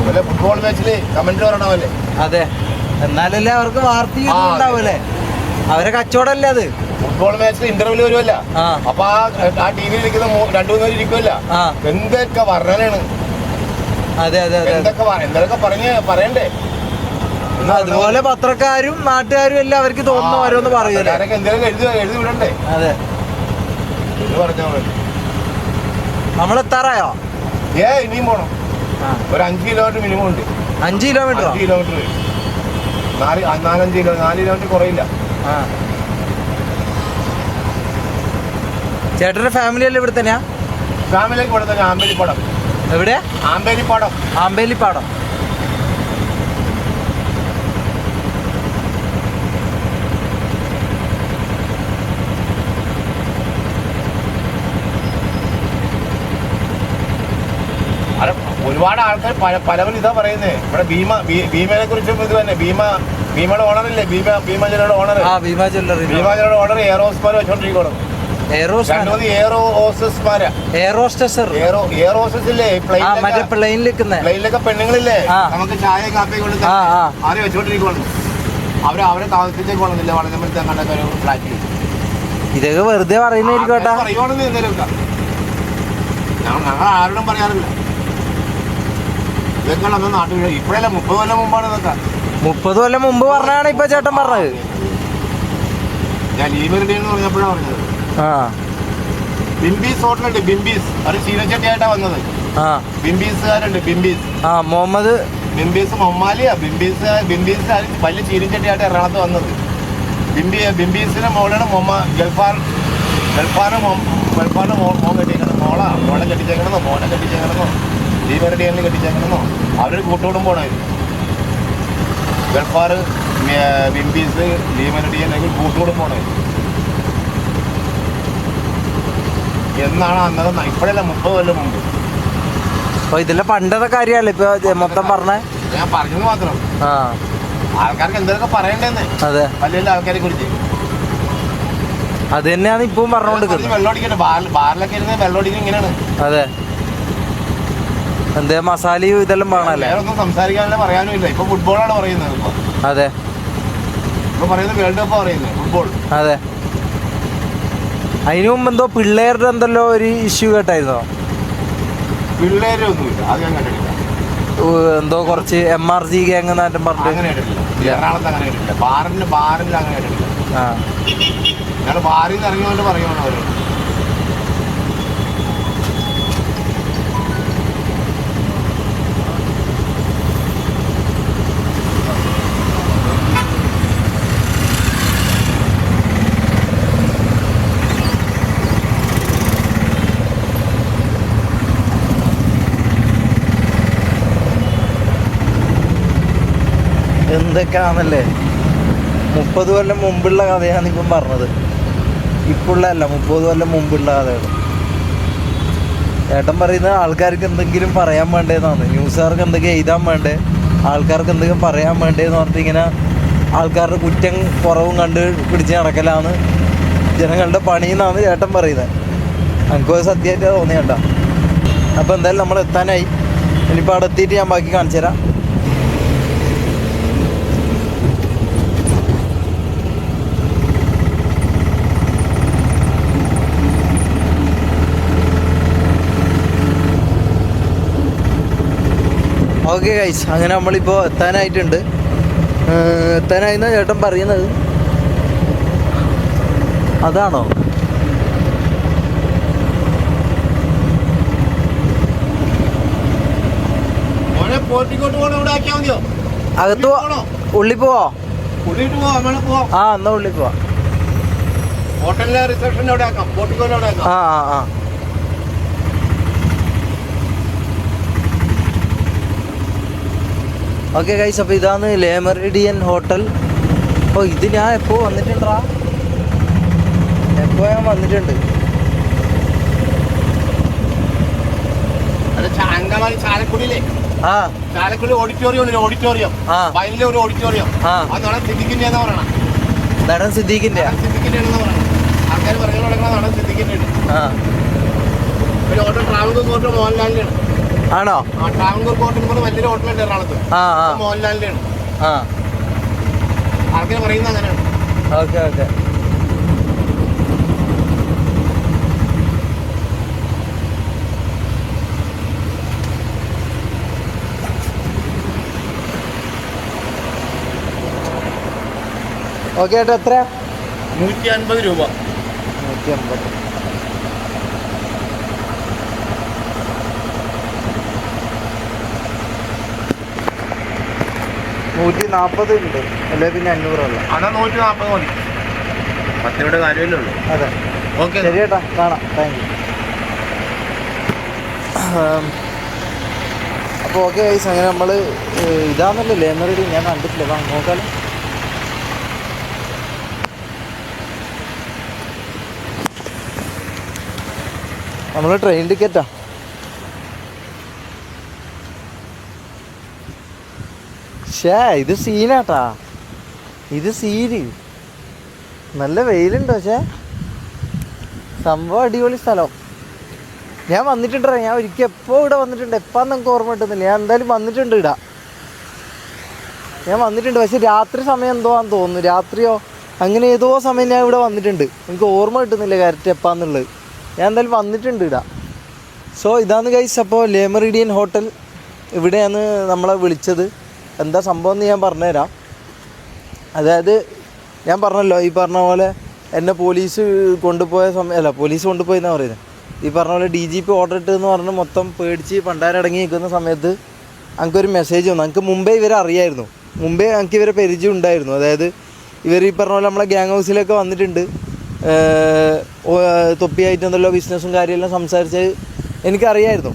വല്ല ഫുട്ബോൾ മാച്ചില് കമന്റ് പറയണ പോലെ. അതെ, എന്നാലല്ലേ അവർക്ക് വാർത്ത ഉണ്ടാവൂലേ? അവരെ കച്ചവടമല്ലേ അത്. ഫുട്ബോൾ മാച്ചിൽ ഇന്റർവ്യൂ വരുമല്ല, അപ്പൊ ആ ടി വിയിൽ ഇരിക്കുന്ന 2-3 പേര് ഇരിക്കുമല്ല, എന്തൊക്കെ വർണ്ണനാണ്. അതെ എന്തൊക്കെ പറയണ്ടേ? അതുപോലെ പത്രക്കാരും നാട്ടുകാരും എല്ലാം അവർക്ക് തോന്നുന്ന ഓരോന്ന് പറയൂലേ? എന്തെങ്കിലും എഴുതി വിടണ്ടേ? അതെ. പറഞ്ഞാ നമ്മളെത്താറായോ? ഇനിയും പോണം. ഒരു 5 കിലോമീറ്റർ മിനിമം ഉണ്ട്. 5 കിലോമീറ്റർ 4 കിലോമീറ്റർ കുറയില്ല. ചേട്ടന്റെ ഫാമിലി അല്ലേ ഇവിടെ തന്നെയാ? ഫാമിലിക്ക് ഇവിടെ തന്നെ. ആമ്പേലിപ്പാടം. എവിടെ? ആമ്പേലിപ്പാടം. ഒരുപാട് ആൾക്കാർ പലവരും ഇതാ പറയുന്നേ. ഇവിടെ ഭീമനെ കുറിച്ചും ഇത് തന്നെ. ഭീമയുടെ ഓണറില്ലേ? ഭീമ ജ്വല്ലറിയുടെ ഓണർ. ഭീമ ജ്വല്ലറിയുടെ ഓണർ എയർ ഹോസ്റ്റർ വെച്ചോണ്ടിരിക്കണം. പ്ലെയിനിലൊക്കെ പെണ്ണുങ്ങളില്ലേ, നമുക്ക് ചായ കാപ്പി കൊണ്ട് ആരെ വെച്ചോണ്ടിരിക്കണം. അവരെ താമസിച്ചേക്ക് പോകണമെന്നില്ല. വളരെ കണ്ടൊക്കെ ഒരു ഫ്ലാറ്റിൽ ഇതൊക്കെ വെറുതെ പറയുന്നതായിരിക്കോട്ടെ. പറയുവാണെന്ന് എന്തെങ്കിലുമൊക്കെ ഞങ്ങൾ ആരോടും പറയാറില്ല. ഇതൊക്കെ നമ്മൾ നാട്ടിൽ ഇപ്പോഴല്ല, 30 കൊല്ലം മുമ്പാണ് ഇതൊക്കെ. 30 കൊല്ലം മുമ്പ് പറഞ്ഞാണ് ഇപ്പൊ ചേട്ടൻ പറഞ്ഞത്. ഞാൻ ലീബറിഡി എന്ന് പറഞ്ഞപ്പോഴാണ് പറഞ്ഞത്. ബിംബീസ് ഹോട്ടലുണ്ട്. ബിംബീസ് അത് ചീനച്ചട്ടിയായിട്ടാ വന്നത്. ബിംബീസുകാരുണ്ട്. മുഹമ്മദ് ബിംബീസ് മൊമാലിയാ. ബിംബീസ് വലിയ ചീനച്ചട്ടിയായിട്ട് എറണാകുളത്ത് വന്നത്. ബിംബീസിന്റെ മോളാണ് ഗൾഫാറിന് മോൻ കെട്ടിയേക്കണം. മോളെ കെട്ടിച്ചേക്കണമെന്നോ മോനെ കെട്ടിച്ചേക്കണമെന്നോ ലീബറിഡിയനിൽ കെട്ടിച്ചേക്കണമെന്നോ അവരൊരു കൂട്ടുകുടുംബമാണായിരുന്നു. ഗൾഫാർ, ബിംബീസ്, ലീബറിഡിയനൊക്കെ കൂട്ടുകുടുംബമാണായിരുന്നു. എന്നാണ് അന്നത്? ഇപ്പോഴല്ല, 30 കൊല്ലം മുമ്പ്. അപ്പൊ ഇതെല്ലാം പണ്ടത്തെ കാര്യമല്ലേ ഇപ്പൊ മൊത്തം പറഞ്ഞേ? ഞാൻ പറഞ്ഞത് മാത്രം. ആൾക്കാർക്ക് എന്തൊക്കെ പറയണ്ടെന്ന്. അതെ, വലിയ ആൾക്കാരെ കുറിച്ച് അത് തന്നെയാണ് ഇപ്പം പറഞ്ഞോണ്ടിരിക്കുന്നത്. വെള്ളമടിക്കട്ടെ, ബാറിലൊക്കെ ഇരുന്ന് വെള്ളമടിക്കുന്നത് ഇങ്ങനെയാണ്. അതെ, എന്തേ മസാലയും ഇതെല്ലാം വേണല്ലേ? ഒന്നും സംസാരിക്കാനല്ല, പറയാനും ഇല്ല. ഇപ്പൊ ഫുട്ബോളാണ് പറയുന്നത്. അതെ, ഇപ്പൊ പറയുന്നത് വേൾഡ് കപ്പ് പറയുന്നത് ഫുട്ബോൾ. അതെ, അതിനു മുമ്പ് എന്തോ പിള്ളേരുടെ എന്തെല്ലോ ഒരു ഇഷ്യൂ കേട്ടായിരുന്നോ? പിള്ളേരൊന്നുമില്ല, അത് ഞാൻ കണ്ടിട്ടില്ല. എന്തോ കുറച്ച് MRG ഗ്യാങ് നാട്ടം പറഞ്ഞു. അങ്ങനെ കേട്ടിട്ടില്ല. എറണാകുളത്ത് അങ്ങനെ കേട്ടിട്ടില്ല. ബാറിൽ അങ്ങനെ കേട്ടിട്ടില്ല. ഞങ്ങൾ ബാറിൽ നിന്ന് ഇറങ്ങിയോണ്ട് പറയുവാണ് അവര്. എന്തൊക്കെയാണല്ലേ? 30 കൊല്ലം മുമ്പുള്ള കഥയാണ് ഇപ്പം പറഞ്ഞത്. ഇപ്പോഴുള്ളതല്ല, 30 കൊല്ലം മുമ്പുള്ള കഥകൾ. ഏട്ടൻ പറയുന്നത് ആൾക്കാർക്ക് എന്തെങ്കിലും പറയാൻ വേണ്ടേന്നാണ്. ന്യൂസുകാർക്ക് എന്തെങ്കിലും എഴുതാൻ വേണ്ടേ, ആൾക്കാർക്ക് എന്തെങ്കിലും പറയാൻ വേണ്ടേന്ന് പറഞ്ഞിട്ട് ഇങ്ങനെ ആൾക്കാരുടെ കുറ്റം കുറവും കണ്ട് പിടിച്ച് നടക്കലാണ് ജനങ്ങളുടെ പണിയെന്നാണ് ഏട്ടൻ പറയുന്നത്. എനിക്കത് സത്യമായിട്ട് തോന്നിയണ്ട. അപ്പോൾ എന്തായാലും നമ്മൾ എത്താനായി. ഇനിയിപ്പോൾ അവിടെ എത്തിയിട്ട് ഞാൻ ബാക്കി കാണിച്ചു തരാം. ഓക്കെ ഗൈസ്, അങ്ങനെ നമ്മളിപ്പോൾ എത്താനായിട്ടുണ്ട്. എത്താനായിന്നാ ചേട്ടൻ പറയുന്നത്. അതാണോ? അകത്ത് ഉള്ളിൽ പോവോ? ആ എന്നാ ഉള്ളിൽ പോവാ. ഹോട്ടലിലെ റിസപ്ഷൻ അവിടെ ആക്കാം, പോർട്ടിക്കോയിൽ അവിടെ ആക്കാം. ആ. ഓക്കെ ഗൈസ്, അപ്പോൾ ഇതാണ് ലെ മെറിഡിയൻ ഹോട്ടൽ. ഓ ഇത് ഞാൻ എപ്പോൾ വന്നിട്ടുണ്ടാ? എപ്പോൾ ഞാൻ വന്നിട്ടുണ്ട്. ചാലക്കുടിയിലെ ചാലക്കുടി ഓഡിറ്റോറിയം, ഓഡിറ്റോറിയം വയലിലെ ഒരു ഓഡിറ്റോറിയം. അതാണ് സിദ്ദിഖിന്റെ എന്ന് പറയണം. നടൻ സിദ്ദീഖിന്റെ ആൾക്കാർ പറഞ്ഞു തുടങ്ങുന്ന നടൻ സിദ്ദിഖിന്റെ ഒരു ഹോട്ടൽ ട്രാവൻകൂർ കോർട്ട് മോഹൻലാലിന്റെ ആണോ? ട്രാവൻകൂർ കോർട്ടിന് വലിയൊരു ഹോട്ടലുണ്ട് എറണാകുളത്ത്, മോഹൻലാലിന്റെ ആണ്. ആൾക്കാർ പറയുന്നത് അങ്ങനെയാണ്. Okay okay. ഓക്കെ ഏട്ടാ, എത്ര? 150 രൂപ. 150. ഉണ്ട്, അല്ലെ പിന്നെ 500 ഉള്ളു. അതാ 140 മതി. 10 രൂപയുടെ കാര്യമല്ലേ ഉള്ളൂ. അതെ. ഓക്കെ ശരി ഏട്ടാ, കാണാം. Thank you. അപ്പോൾ ഓക്കെ ഗൈസ്, അങ്ങനെ നമ്മൾ ഇതാണല്ലോ ലെ മെറിഡിയൻ. ഞാൻ കണ്ടിട്ടില്ല. അപ്പം നോക്കാലോ. നമ്മൾ ട്രെയിൻ ടിക്കറ്റാ. ഇത് സീനാട്ടാ, ഇത് സീന്. നല്ല വെയിലുണ്ട്, പക്ഷേ സംഭവം അടിപൊളി സ്ഥലം. ഞാൻ വന്നിട്ടുണ്ടോ? ഞാൻ ഒരിക്കൽ എപ്പോൾ ഇവിടെ വന്നിട്ടുണ്ട്. എപ്പാന്ന് നമുക്ക് ഓർമ്മ കിട്ടുന്നില്ല. ഞാൻ എന്തായാലും വന്നിട്ടുണ്ട് ഇവിടെ. ഞാൻ വന്നിട്ടുണ്ട്, പക്ഷെ രാത്രി സമയം എന്തോ ആണെന്ന് തോന്നുന്നു. രാത്രിയോ അങ്ങനെ ഏതോ സമയം ഞാൻ ഇവിടെ വന്നിട്ടുണ്ട്. എനിക്ക് ഓർമ്മ കിട്ടുന്നില്ല കറക്റ്റ് എപ്പാന്നുള്ളത്. ഞാൻ എന്തായാലും വന്നിട്ടുണ്ട് ഇവിടെ. സോ ഇതാണ് ഗൈസ്. അപ്പോൾ ലെ മെറിഡിയൻ ഹോട്ടൽ ഇവിടെയാണ് നമ്മളെ വിളിച്ചത്. എന്താ സംഭവം എന്ന് ഞാൻ പറഞ്ഞുതരാം. അതായത് ഞാൻ പറഞ്ഞല്ലോ, ഈ പറഞ്ഞ പോലെ എന്നെ പോലീസ് കൊണ്ടുപോയ പോലീസ് കൊണ്ടുപോയെന്നാണ് പറയുന്നത്. ഈ പറഞ്ഞ പോലെ DGP ഓർഡർ ഇട്ടെന്ന് പറഞ്ഞ് മൊത്തം പേടിച്ച് പണ്ടാരടങ്ങി നിൽക്കുന്ന സമയത്ത് എനിക്കൊരു മെസ്സേജ് വന്നു. എനിക്ക് മുമ്പേ ഇവരെ അറിയായിരുന്നു. മുമ്പേ എനിക്ക് ഇവരെ പരിചയം ഉണ്ടായിരുന്നു. അതായത് ഇവർ ഈ പറഞ്ഞ പോലെ നമ്മളെ ഗ്യാങ് ഹൗസിലൊക്കെ വന്നിട്ടുണ്ട്. തൊപ്പിയായിട്ടെന്തല്ലോ ബിസിനസ്സും കാര്യമെല്ലാം സംസാരിച്ച് എനിക്കറിയായിരുന്നു.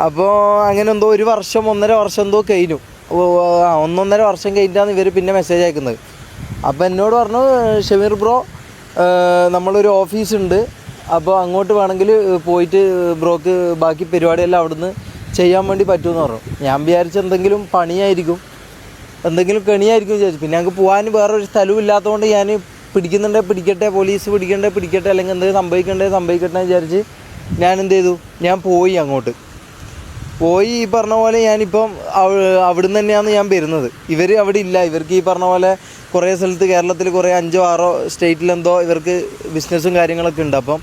അപ്പോൾ അങ്ങനെ എന്തോ 1 വർഷം 1.5 വർഷം എന്തോ കഴിഞ്ഞു. 1.5 വർഷം കഴിഞ്ഞിട്ടാണ് ഇവർ പിന്നെ മെസ്സേജ് അയക്കുന്നത്. അപ്പോൾ എന്നോട് പറഞ്ഞു, ഷമീർ ബ്രോ നമ്മളൊരു ഓഫീസുണ്ട്, അപ്പോൾ അങ്ങോട്ട് വേണമെങ്കിൽ പോയിട്ട് ബ്രോക്ക് ബാക്കി പരിപാടിയെല്ലാം അവിടുന്ന് ചെയ്യാൻ വേണ്ടി പറ്റുമെന്ന് പറഞ്ഞു. ഞാൻ വിചാരിച്ച എന്തെങ്കിലും പണിയായിരിക്കും, എന്തെങ്കിലും കെണിയായിരിക്കും വിചാരിച്ചു. പിന്നെ ഞങ്ങൾക്ക് പോകാൻ വേറൊരു സ്ഥലവും ഇല്ലാത്തതുകൊണ്ട് ഞാൻ പിടിക്കുന്നുണ്ടെ പിടിക്കട്ടെ, പോലീസ് പിടിക്കട്ടെ, അല്ലെങ്കിൽ എന്തെങ്കിലും സംഭവിക്കട്ടെ വിചാരിച്ച് ഞാൻ എന്ത് ചെയ്തു, ഞാൻ പോയി അങ്ങോട്ട്. പോയി ഈ പറഞ്ഞ പോലെ ഞാനിപ്പം അവിടുന്ന് തന്നെയാണ് ഞാൻ വരുന്നത്. ഇവർ അവിടെ ഇല്ല. ഇവർക്ക് ഈ പറഞ്ഞ പോലെ കുറേ സ്ഥലത്ത് കേരളത്തിൽ കുറേ 5-6 സ്റ്റേറ്റിലെന്തോ ഇവർക്ക് ബിസിനസ്സും കാര്യങ്ങളൊക്കെ ഉണ്ട്. അപ്പം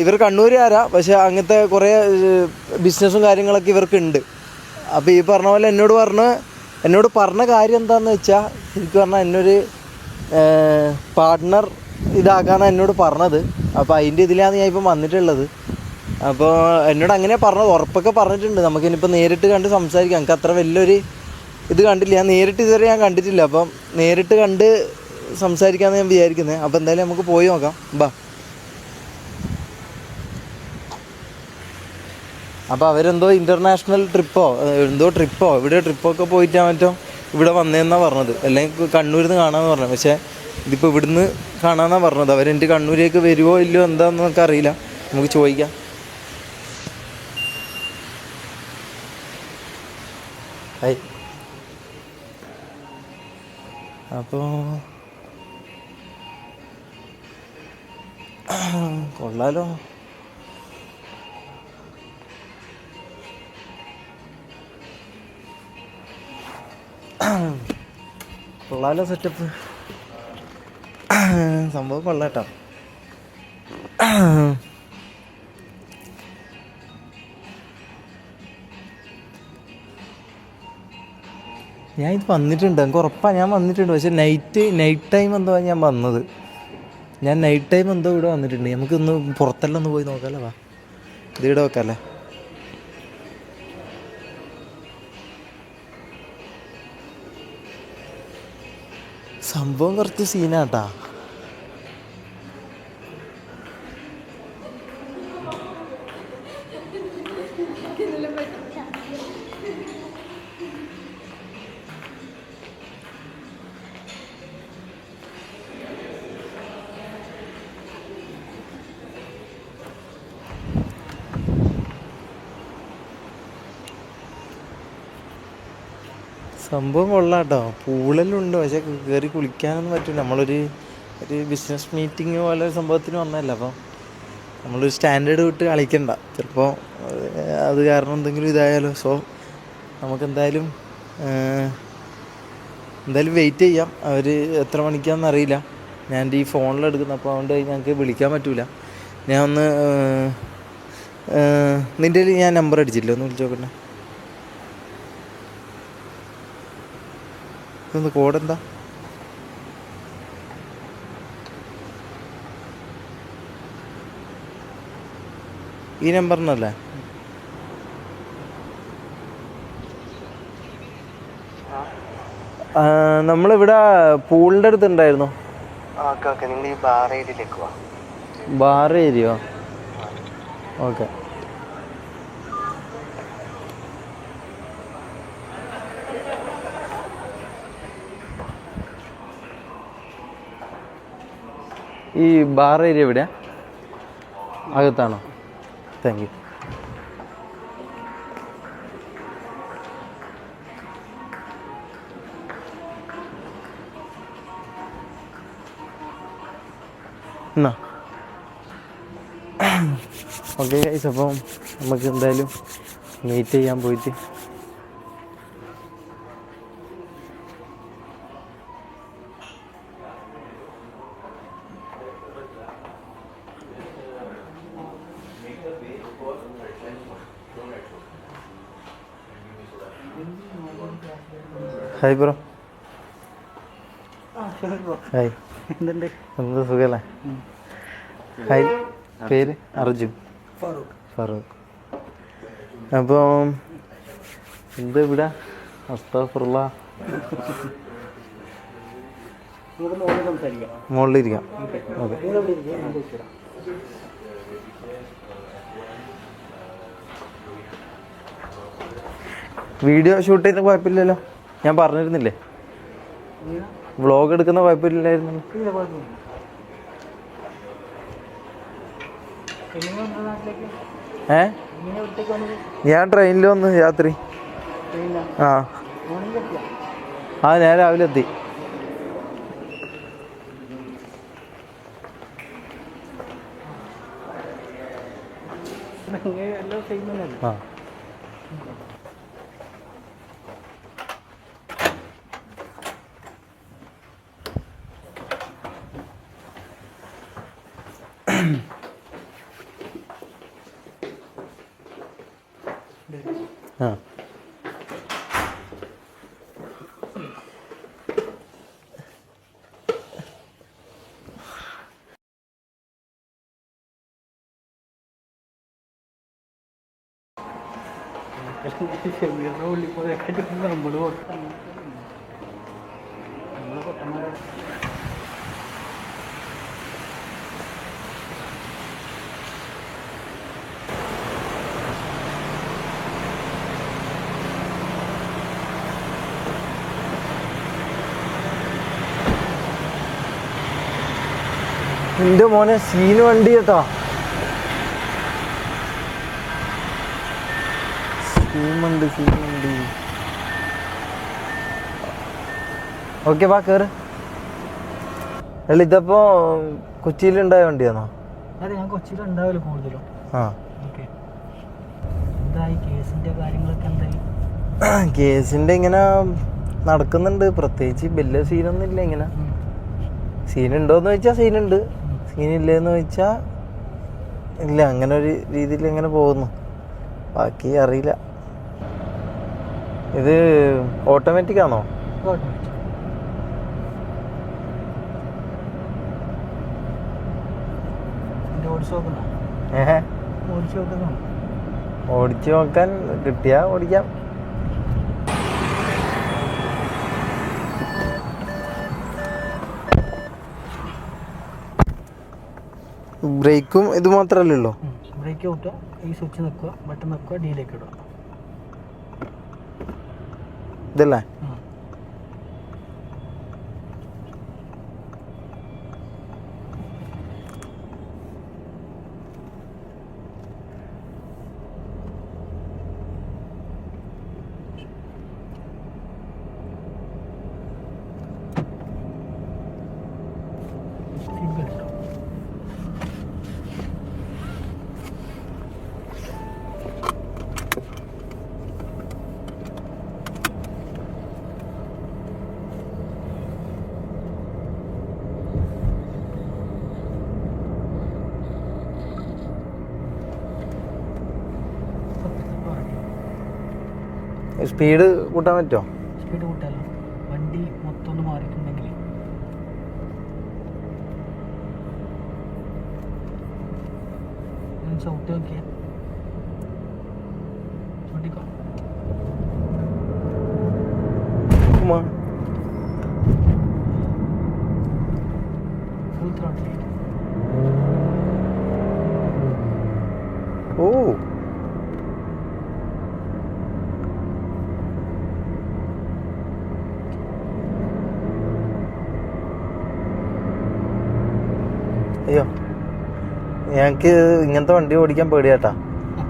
ഇവർ കണ്ണൂരുകാരാ, പക്ഷേ അങ്ങനത്തെ കുറേ ബിസിനസ്സും കാര്യങ്ങളൊക്കെ ഇവർക്കുണ്ട്. അപ്പോൾ ഈ പറഞ്ഞ പോലെ എന്നോട് പറഞ്ഞ കാര്യം എന്താണെന്ന് വെച്ചാൽ, എനിക്ക് പറഞ്ഞാൽ എന്നൊരു പാർട്ട്ണർ ഇതാക്കാനാണ് എന്നോട് പറഞ്ഞത്. അപ്പോൾ അതിൻ്റെ ഇതിലാണ് ഞാൻ ഇപ്പം വന്നിട്ടുള്ളത്. അപ്പോൾ എന്നോട് അങ്ങനെ പറഞ്ഞത്, ഉറപ്പൊക്കെ പറഞ്ഞിട്ടുണ്ട്. നമുക്കിനിപ്പോൾ നേരിട്ട് കണ്ട് സംസാരിക്കാം. എനിക്ക് അത്ര വലിയൊരു ഇത് കണ്ടില്ല, ഞാൻ നേരിട്ട് ഇതുവരെ ഞാൻ കണ്ടിട്ടില്ല. അപ്പം നേരിട്ട് കണ്ട് സംസാരിക്കാമെന്ന് ഞാൻ വിചാരിക്കുന്നത്. അപ്പോൾ എന്തായാലും നമുക്ക് പോയി നോക്കാം, ബാ. അപ്പോൾ അവരെന്തോ ഇൻ്റർനാഷണൽ ട്രിപ്പോ ഇവിടെ ട്രിപ്പൊക്കെ പോയിട്ടാണ് മറ്റോ ഇവിടെ വന്നതെന്നാണ് പറഞ്ഞത്. അല്ലെങ്കിൽ കണ്ണൂരിൽ നിന്ന് കാണാമെന്ന് പറഞ്ഞു. പക്ഷേ ഇതിപ്പോൾ ഇവിടുന്ന് കാണാമെന്നാണ് പറഞ്ഞത്. അവരെൻ്റെ കണ്ണൂരേക്ക് വരുമോ ഇല്ലയോ എന്താണെന്ന് നമുക്കറിയില്ല. നമുക്ക് ചോദിക്കാം. ഹായ്. അപ്പോൾ കൊള്ളാലോ. കൊള്ളാലോ സെറ്റപ്പ്, സംഭവം കൊള്ളാട്ടോ. ഞാൻ ഇത് വന്നിട്ടുണ്ട്, എനിക്ക് ഉറപ്പാണ് ഞാൻ വന്നിട്ടുണ്ട്. പക്ഷെ നൈറ്റ് ടൈം എന്തോ ഞാൻ വന്നത്, ഞാൻ നൈറ്റ് ടൈം എന്തോ ഇവിടെ വന്നിട്ടുണ്ട്. നമുക്കൊന്ന് പുറത്തെല്ലാം ഒന്ന് പോയി നോക്കാമല്ലോ. വാ, ഇത് ഇവിടെ വെക്കാമല്ലേ. സംഭവം കുറച്ച് സീനാട്ടാ. സംഭവം കൊള്ളാട്ടോ. പൂളെല്ലാം ഉണ്ട്, പക്ഷെ കയറി കുളിക്കാനൊന്നും പറ്റില്ല. നമ്മളൊരു ബിസിനസ് മീറ്റിംഗ് പോലെ ഒരു സംഭവത്തിന് വന്നതല്ല. അപ്പം നമ്മളൊരു സ്റ്റാൻഡേർഡ് വിട്ട് കളിക്കണ്ട, ചിലപ്പോൾ അത് കാരണം എന്തെങ്കിലും ഇതായാലോ. സോ നമുക്കെന്തായാലും വെയിറ്റ് ചെയ്യാം. അവർ എത്ര മണിക്കാണെന്ന് അറിയില്ല. ഞാൻ എൻ്റെ ഈ ഫോണിലെടുക്കുന്ന, അപ്പോൾ അതുകൊണ്ട് ഞങ്ങൾക്ക് വിളിക്കാൻ പറ്റില്ല. ഞാൻ ഒന്ന് നിൻ്റെ ഞാൻ നമ്പർ അടിച്ചില്ല, ഒന്ന് വിളിച്ച് നോക്കട്ടെ. ഇതൊന്ന് കോഡ് എന്താ? ഈ നമ്പറിനല്ലേ? നമ്മളിവിടെ പൂളിൻ്റെ അടുത്തുണ്ടായിരുന്നു. നിങ്ങൾ ഈ ബാർ ഏരിയയിലേക്ക് വാ. ബാർ ഏരിയയോ? ഓക്കെ. ഈ ബാർ ഏരിയ എവിടെയാ? അകത്താണോ? Thank you. എന്നാ ഓക്കെ ഗൈസ്, അപ്പം നമുക്ക് എന്തായാലും മീറ്റ് ചെയ്യാൻ പോയിട്ട് ഹായ് ബ്രോ. ഹായ്, എന്താ സുഖല്ലേ? ഹായ്, പേര് അർജുൻ. ഫറൂഖ്. അപ്പം എന്താ ഇവിടെ? അസ്തഗ്ഫിറുല്ലാ. മുകളിലിരിക്കാം. ഓക്കെ. വീഡിയോ ഷൂട്ട് ചെയ്യുന്ന കുഴപ്പമില്ലല്ലോ? ഞാൻ പറഞ്ഞിരുന്നില്ലേ വ്ളോഗ് എടുക്കുന്ന കുഴപ്പമില്ലായിരുന്നു? ഞാൻ ട്രെയിനിൽ വന്ന് രാത്രി. ഞാൻ രാവിലെ എത്തി. ആ ആ എൻ്റെ മോനെ സീന് വണ്ടി കേട്ടോ. സീനുണ്ട്. ഓക്കെ, വാ കയറ്. അല്ല, ഇതപ്പോ കൊച്ചിയിലുണ്ടായ വണ്ടിയാണോ? അതെ, ഞാൻ കൊച്ചിയിലുണ്ടാവില്ല കൂടുതലും. ആ, എന്തായി കേസിന്റെ കാര്യങ്ങളൊക്കെ? എന്തായി കേസിന്റെ ഇങ്ങനെ നടക്കുന്നുണ്ട്. പ്രത്യേകിച്ച് വലിയ സീനൊന്നും ഇല്ല. ഇങ്ങനെ സീനുണ്ടോയെന്ന് ചോദിച്ചാൽ സീനുണ്ട്, സീനില്ലെന്ന് ചോദിച്ചാൽ ഇല്ല. അങ്ങനെ ഒരു രീതിയിൽ ഇങ്ങനെ പോകുന്നു. ബാക്കി അറിയില്ല. ഇത് ഓട്ടോമാറ്റിക് ആണോ? ഓടിച്ചു നോക്കാൻ കിട്ടിയാ ഓടിക്കാം. ബ്രേക്കും ഇത് മാത്രമല്ലല്ലോ. ബ്രേക്ക് ഔട്ട്, ഈ സ്വിച്ച് നിൽക്കുക, ബട്ടൺ നിൽക്കുക, ഡിയിലേക്ക് ഇടുക. ഇതല്ലേ? സ്പീഡ് കൂട്ടാൻ പറ്റുമോ? സ്പീഡ് കൂട്ടാലോ. വണ്ടി മൊത്തം ഒന്ന് മാറിയിട്ടുണ്ടെങ്കിൽ ചവിട്ടി നോക്കിയാ ചവിട്ടിക്കോ. Full throttle. ഓ, അയ്യോ, ഞങ്ങൾക്ക് ഇങ്ങനത്തെ വണ്ടി ഓടിക്കാൻ പേടിയാട്ടാ.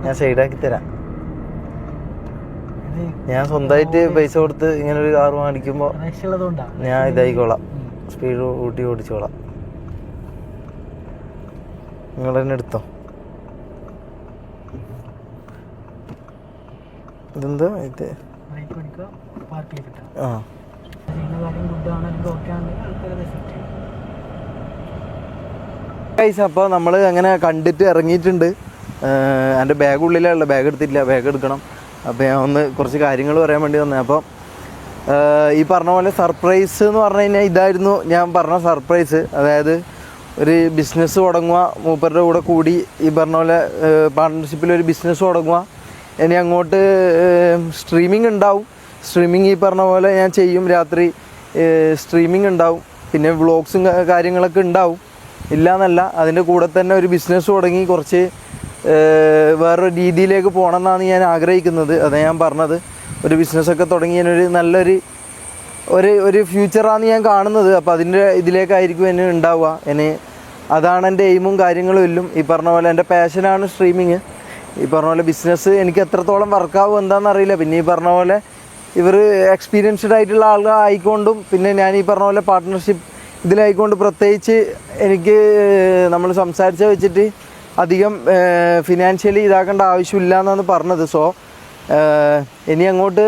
ഞാൻ സൈഡാക്കി തരാം. ഞാൻ സ്വന്തമായിട്ട് പൈസ കൊടുത്ത് ഇങ്ങനെ ഒരു കാർ മേടിക്കുമ്പോൾ ഞാൻ ഇതായിക്കോളാം, സ്പീഡ് കൂട്ടി ഓടിച്ചോളാം. നിങ്ങൾ തന്നെ എടുത്തോ. ഇതെന്താ ഇത്? ആ, അപ്പോൾ നമ്മൾ അങ്ങനെ കണ്ടിട്ട് ഇറങ്ങിയിട്ടുണ്ട്. എൻ്റെ ബാഗ് ഉള്ളിലുള്ള, ബാഗ് എടുത്തിട്ടില്ല, ബാഗ് എടുക്കണം. അപ്പോൾ ഞാൻ ഒന്ന് കുറച്ച് കാര്യങ്ങൾ പറയാൻ വേണ്ടി വന്നത്. അപ്പോൾ ഈ പറഞ്ഞ പോലെ സർപ്രൈസ് എന്ന് പറഞ്ഞു കഴിഞ്ഞാൽ ഇതായിരുന്നു ഞാൻ പറഞ്ഞ സർപ്രൈസ്. അതായത് ഒരു ബിസിനസ് തുടങ്ങുക, മൂപ്പരുടെ കൂടെ കൂടി ഈ പറഞ്ഞ പോലെ പാർട്ട്ണർഷിപ്പിൽ ഒരു ബിസിനസ് തുടങ്ങുക. ഇനി അങ്ങോട്ട് സ്ട്രീമിംഗ് ഉണ്ടാവും. സ്ട്രീമിംഗ് ഈ പറഞ്ഞ പോലെ ഞാൻ ചെയ്യും. രാത്രി സ്ട്രീമിംഗ് ഉണ്ടാവും, പിന്നെ വ്ളോഗ്സും കാര്യങ്ങളൊക്കെ ഉണ്ടാവും. ഇല്ല എന്നല്ല, അതിൻ്റെ കൂടെ തന്നെ ഒരു ബിസിനസ് തുടങ്ങി കുറച്ച് വേറൊരു രീതിയിലേക്ക് പോകണം എന്നാണ് ഞാൻ ആഗ്രഹിക്കുന്നത്. അതാണ് ഞാൻ പറഞ്ഞത്. ഒരു ബിസിനസ്സൊക്കെ തുടങ്ങി ഞാനൊരു നല്ലൊരു ഒരു ഫ്യൂച്ചറാണ് ഞാൻ കാണുന്നത്. അപ്പോൾ അതിൻ്റെ ഇതിലേക്കായിരിക്കും എന്നെ ഉണ്ടാവുക. എന്നെ അതാണ് എൻ്റെ എയിമും കാര്യങ്ങളും എല്ലാം. ഈ പറഞ്ഞ പോലെ എൻ്റെ പാഷനാണ് സ്ട്രീമിങ്. ഈ പറഞ്ഞ പോലെ ബിസിനസ് എനിക്ക് എത്രത്തോളം വർക്കാവും എന്താണെന്ന് അറിയില്ല. പിന്നെ ഈ പറഞ്ഞ പോലെ ഇവർ എക്സ്പീരിയൻസ്ഡ് ആയിട്ടുള്ള ആളുകൾ ആയിക്കൊണ്ടും, പിന്നെ ഞാൻ ഈ പറഞ്ഞ പോലെ പാർട്ട്ണർഷിപ്പ് ഇതിലായിക്കൊണ്ട് പ്രത്യേകിച്ച് എനിക്ക് നമ്മൾ സംസാരിച്ച വെച്ചിട്ട് അധികം ഫിനാൻഷ്യലി ഇതാക്കേണ്ട ആവശ്യമില്ല എന്നാണ് പറഞ്ഞത്. സോ ഇനി അങ്ങോട്ട്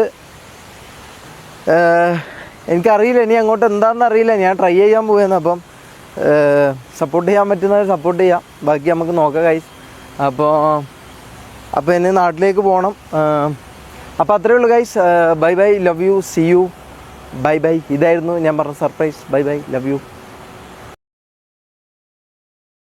എനിക്കറിയില്ല, ഇനി അങ്ങോട്ട് എന്താണെന്ന് അറിയില്ല. ഞാൻ ട്രൈ ചെയ്യാൻ പോവുകയാണ്. അപ്പം സപ്പോർട്ട് ചെയ്യാൻ പറ്റുന്നവർ സപ്പോർട്ട് ചെയ്യാം, ബാക്കി നമുക്ക് നോക്കാം ഗൈസ്. അപ്പോൾ എന്നെ നാട്ടിലേക്ക് പോകണം. അപ്പോൾ അത്രയേ ഉള്ളൂ guys. Bye bye, love you, see you, bye bye. ഇതായിരുന്നു ഞാൻ പറഞ്ഞ surprise. Bye bye, love U.